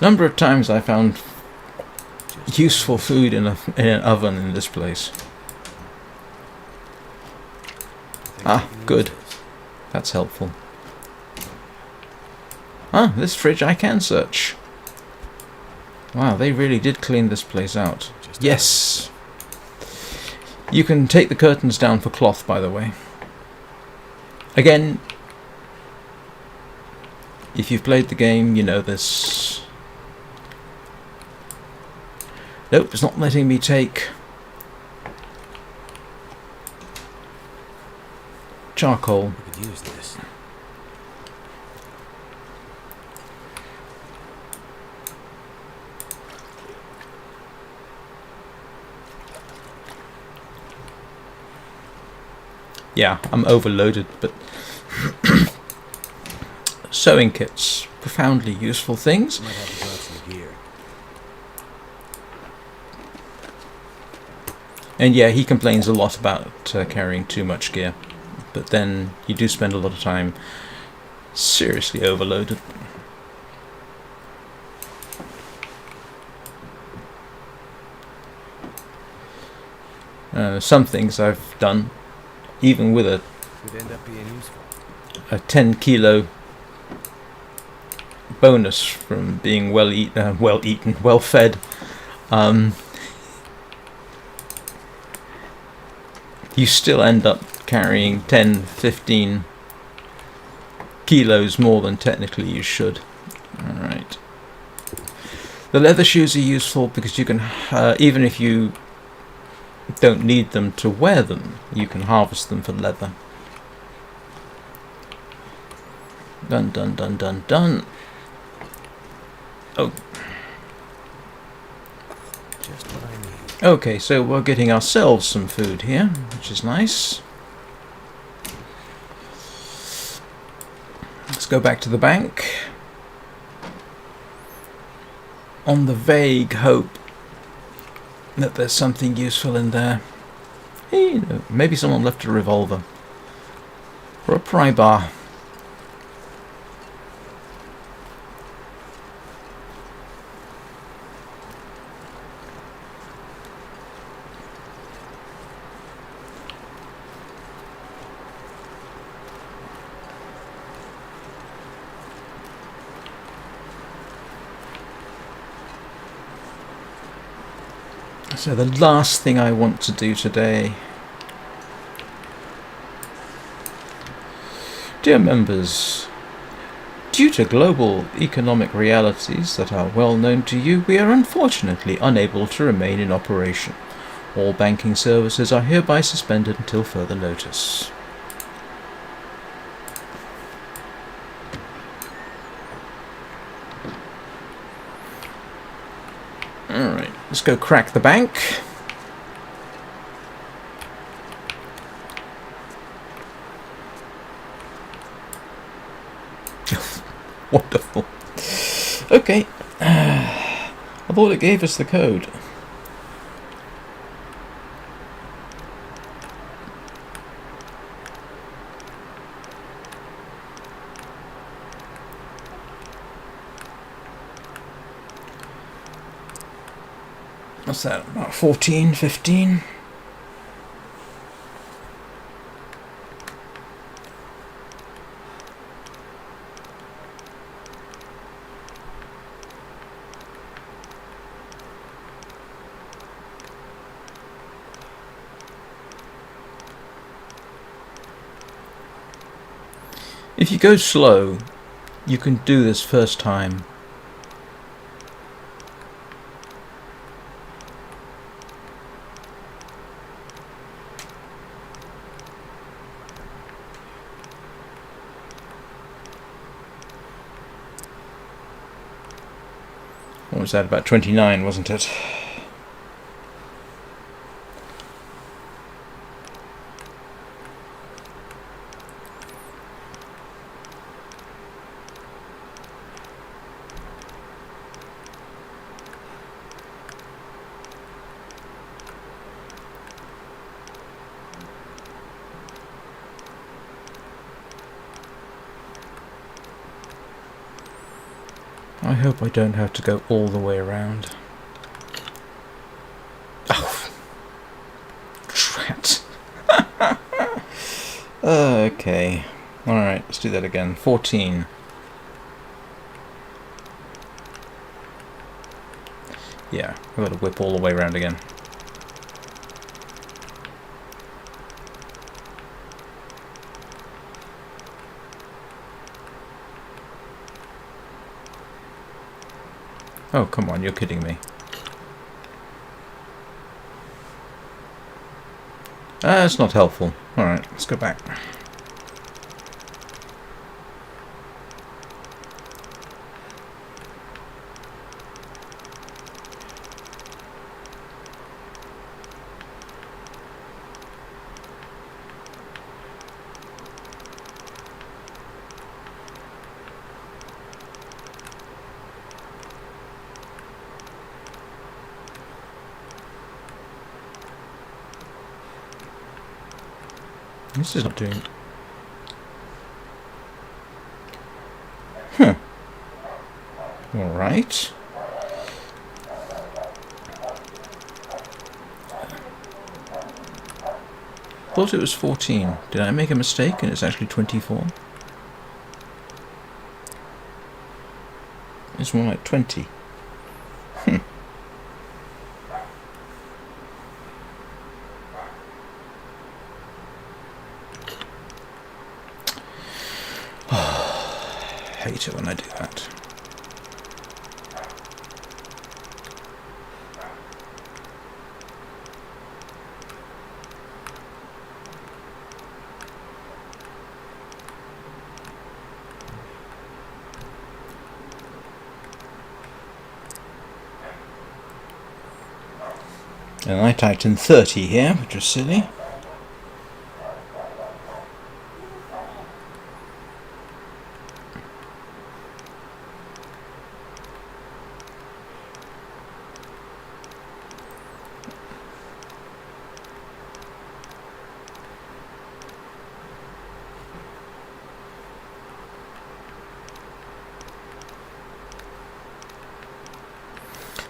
Number of times I found useful food in an oven in this place. Ah, good. That's helpful. Ah, this fridge I can search. Wow, they really did clean this place out. Yes! You can take the curtains down for cloth, by the way. Again, if you've played the game, you know this. Nope, it's not letting me take charcoal. We could use this. Yeah, I'm overloaded, but sewing kits, profoundly useful things. Might have to grab some gear. And yeah, he complains a lot about carrying too much gear, but then you do spend a lot of time seriously overloaded. Some things I've done, even with Could end up being useful. a 10 kilo bonus from being well fed. You still end up carrying 10, 15 kilos more than technically you should. Alright. The leather shoes are useful because you can, even if you don't need them to wear them, you can harvest them for leather. Dun dun dun dun dun. Oh. Just what I need. Okay, so we're getting ourselves some food here, which is nice. Let's go back to the bank. On the vague hope that there's something useful in there. Hey, you know, maybe someone left a revolver. Or a pry bar. So the last thing I want to do today, dear members, due to global economic realities that are well known to you, we are unfortunately unable to remain in operation. All banking services are hereby suspended until further notice. Alright, let's go crack the bank. Wonderful. Okay. I thought it gave us the code. What's that? About 14, 15? If you go slow, you can do this first time. What was that? About 29, wasn't it? I hope I don't have to go all the way around. Oh, drat. Okay. Alright, let's do that again. 14. Yeah, I've got to whip all the way around again. Oh, come on, you're kidding me. That's not helpful. Alright, let's go back. This is not doing... Huh. Alright. Thought it was 14. Did I make a mistake and it's actually 24? It's more like 20. Hate it when I do that. And I typed in 30 here, which was silly.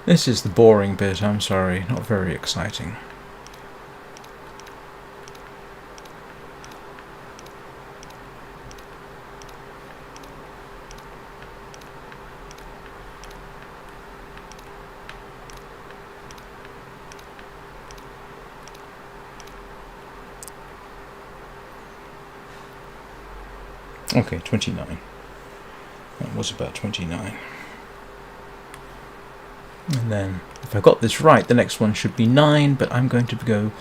This is the boring bit, I'm sorry, not very exciting. Okay, 29. That was about 29. And then, if I got this right, the next one should be 9, but I'm going to go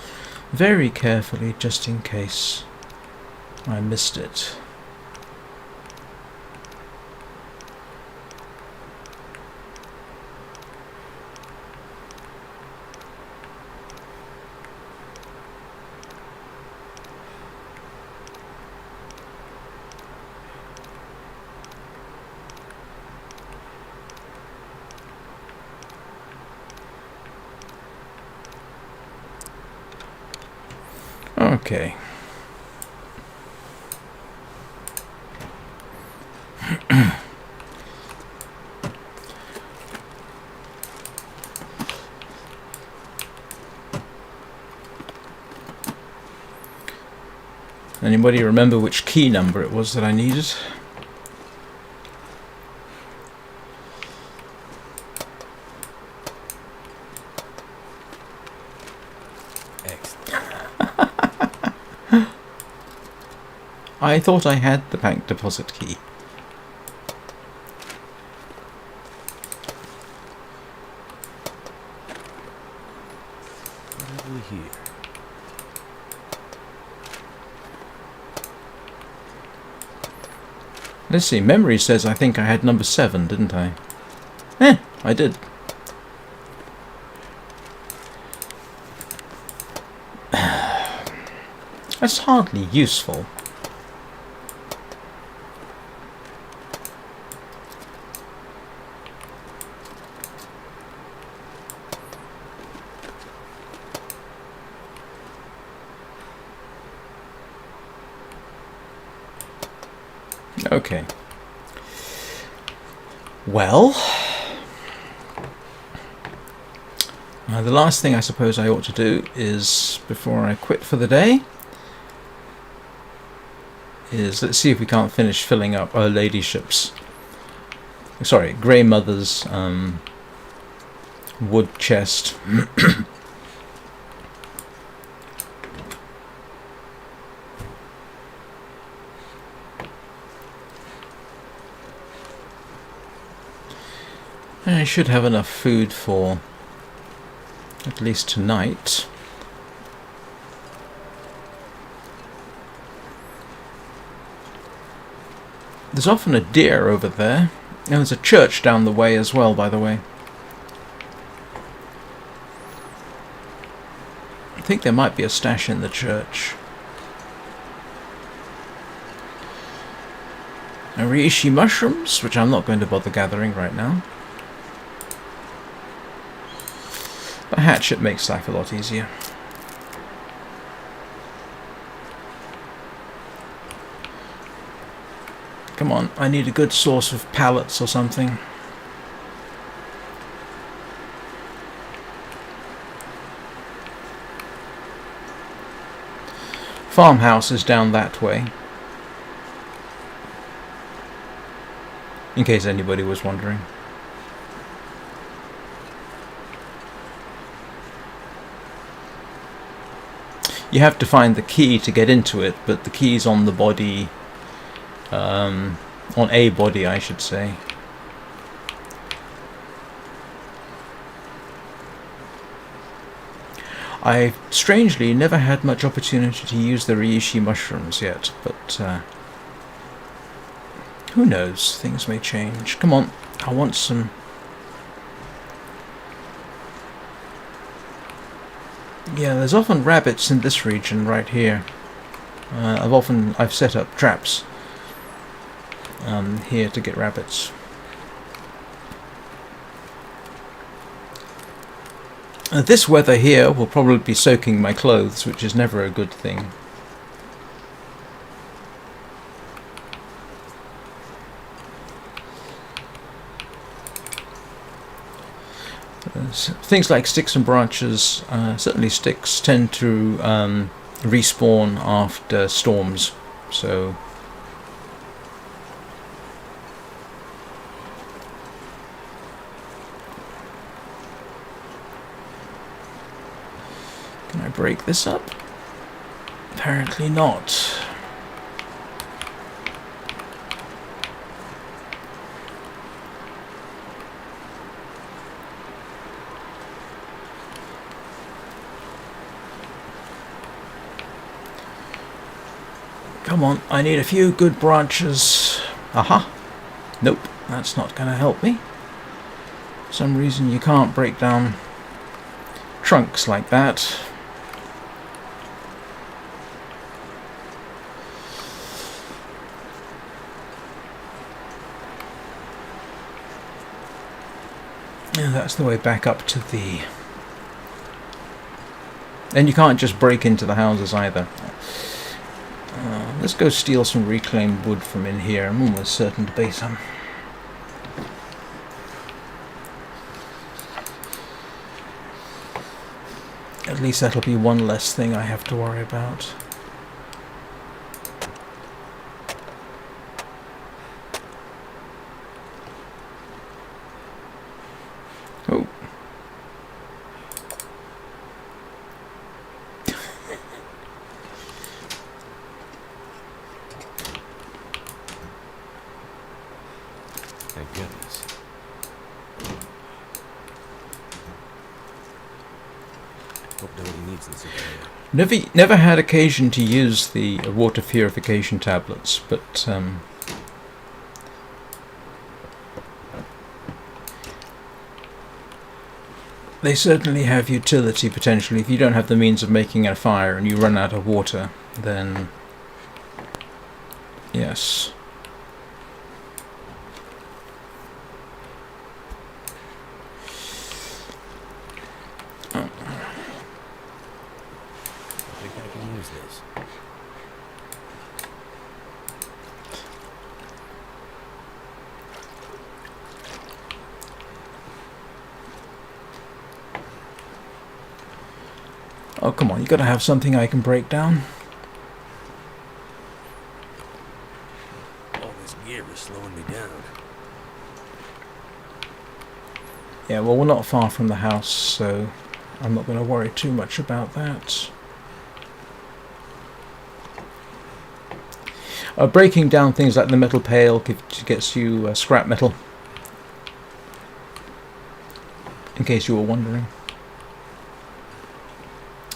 very carefully just in case I missed it. Okay. Anybody remember which key number it was that I needed? I thought I had the bank deposit key. What have we here? Let's see, memory says I think I had number 7, didn't I? I did. That's hardly useful. Okay. Well, the last thing I suppose I ought to do is, before I quit for the day, is let's see if we can't finish filling up Her Ladyship's, sorry, Grey Mother's wood chest. I should have enough food for at least tonight. There's often a deer over there. And there's a church down the way as well, by the way. I think there might be a stash in the church. Reishi mushrooms, which I'm not going to bother gathering right now. A hatchet makes life a lot easier. Come on, I need a good source of pallets or something. Farmhouse is down that way. In case anybody was wondering. You have to find the key to get into it, but the key's on the body, on a body, I should say. I've strangely never had much opportunity to use the reishi mushrooms yet, but who knows, things may change. Come on, I want some. Yeah, there's often rabbits in this region right here. I've set up traps here to get rabbits. This weather here will probably be soaking my clothes, which is never a good thing. Things like sticks and branches, certainly sticks, tend to respawn after storms, so can I break this up? Apparently not. Come on, I need a few good branches. Aha! Nope, that's not going to help me. For some reason you can't break down trunks like that. And that's the way back up to the... And you can't just break into the houses either. Let's go steal some reclaimed wood from in here. I'm almost certain to be some. At least that'll be one less thing I have to worry about. Oh. Thank goodness. Hope nobody needs this over here. Never had occasion to use the water purification tablets, but they certainly have utility potentially. If you don't have the means of making a fire and you run out of water, then yes. I think I can use this. Oh, come on, you gotta have something I can break down. All this gear is slowing me down. Yeah, well, we're not far from the house, so I'm not going to worry too much about that. Breaking down things like the metal pail gets you scrap metal, in case you were wondering.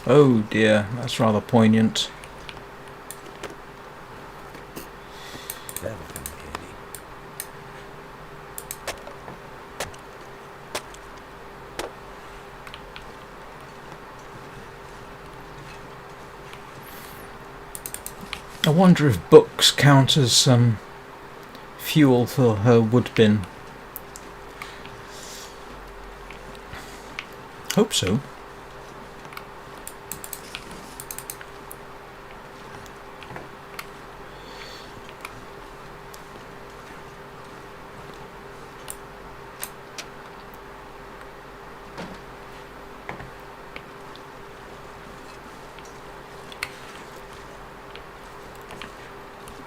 Oh dear, that's rather poignant. That'll come in handy. I wonder if books count as fuel for her wood bin. Hope so.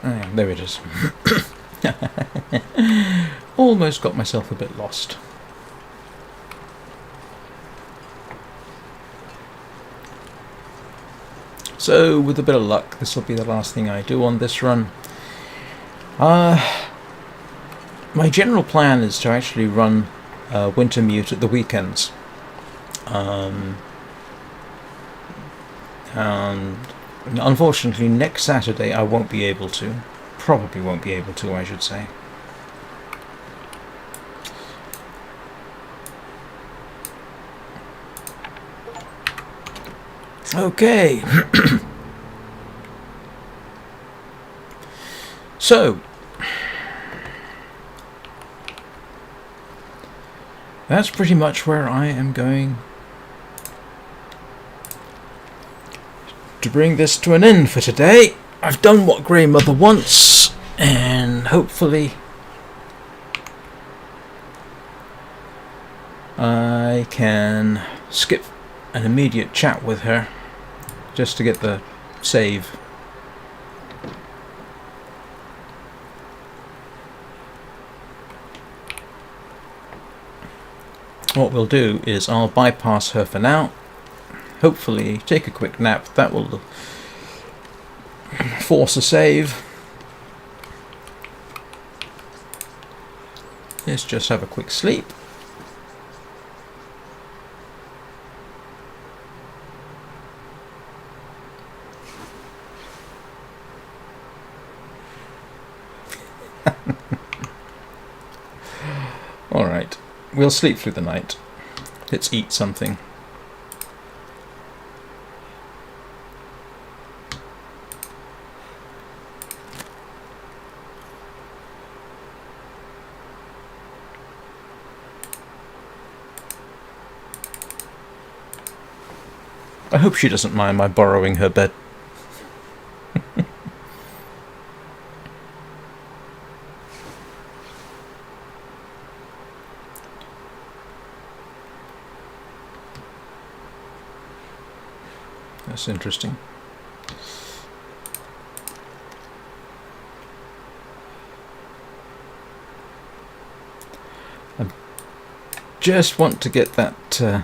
Oh, yeah, there it is. Almost got myself a bit lost. So, with a bit of luck, this will be the last thing I do on this run. My general plan is to actually run Wintermute at the weekends. And unfortunately, next Saturday I won't be able to. Probably won't be able to, I should say. Okay. So, that's pretty much where I am going to bring this to an end for today. I've done what Grey Mother wants, and hopefully I can skip an immediate chat with her just to get the save. What we'll do is I'll bypass her for now, hopefully take a quick nap. That will force a save. Let's just have a quick sleep. Alright, we'll sleep through the night. Let's eat something. I hope she doesn't mind my borrowing her bed. That's interesting. I just want to get that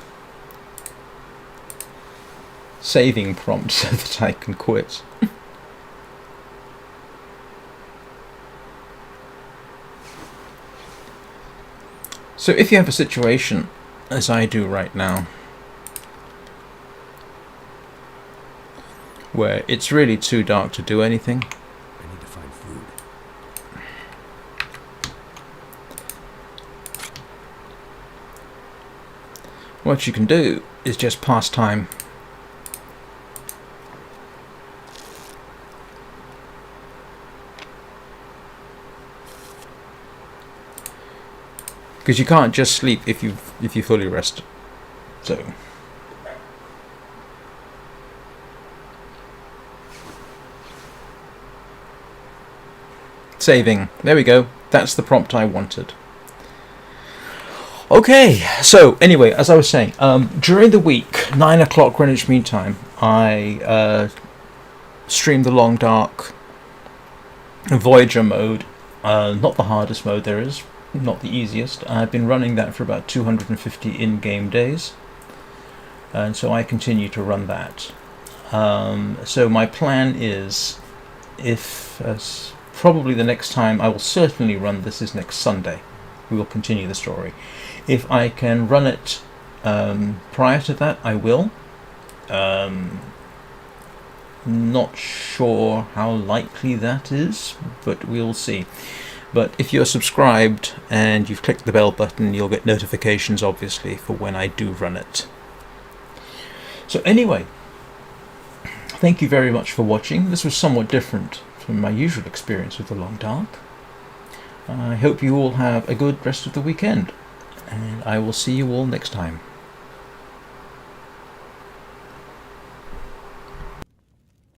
saving prompt so that I can quit. So if you have a situation, as I do right now, where it's really too dark to do anything, I need to find food. what you can do is just pass time. Because you can't just sleep if you fully rest. So saving. There we go. That's the prompt I wanted. Okay, so anyway, as I was saying, during the week, 9 o'clock Greenwich Mean Time, I stream the Long Dark Voyager mode, not the hardest mode there is, not the easiest. I've been running that for about 250 in-game days, and so I continue to run that. So my plan is, probably the next time I will certainly run this is next Sunday. We will continue the story. If I can run it prior to that, I will. Not sure how likely that is, but we'll see. But if you're subscribed and you've clicked the bell button, you'll get notifications, obviously, for when I do run it. So anyway, thank you very much for watching. This was somewhat different from my usual experience with The Long Dark. I hope you all have a good rest of the weekend, and I will see you all next time.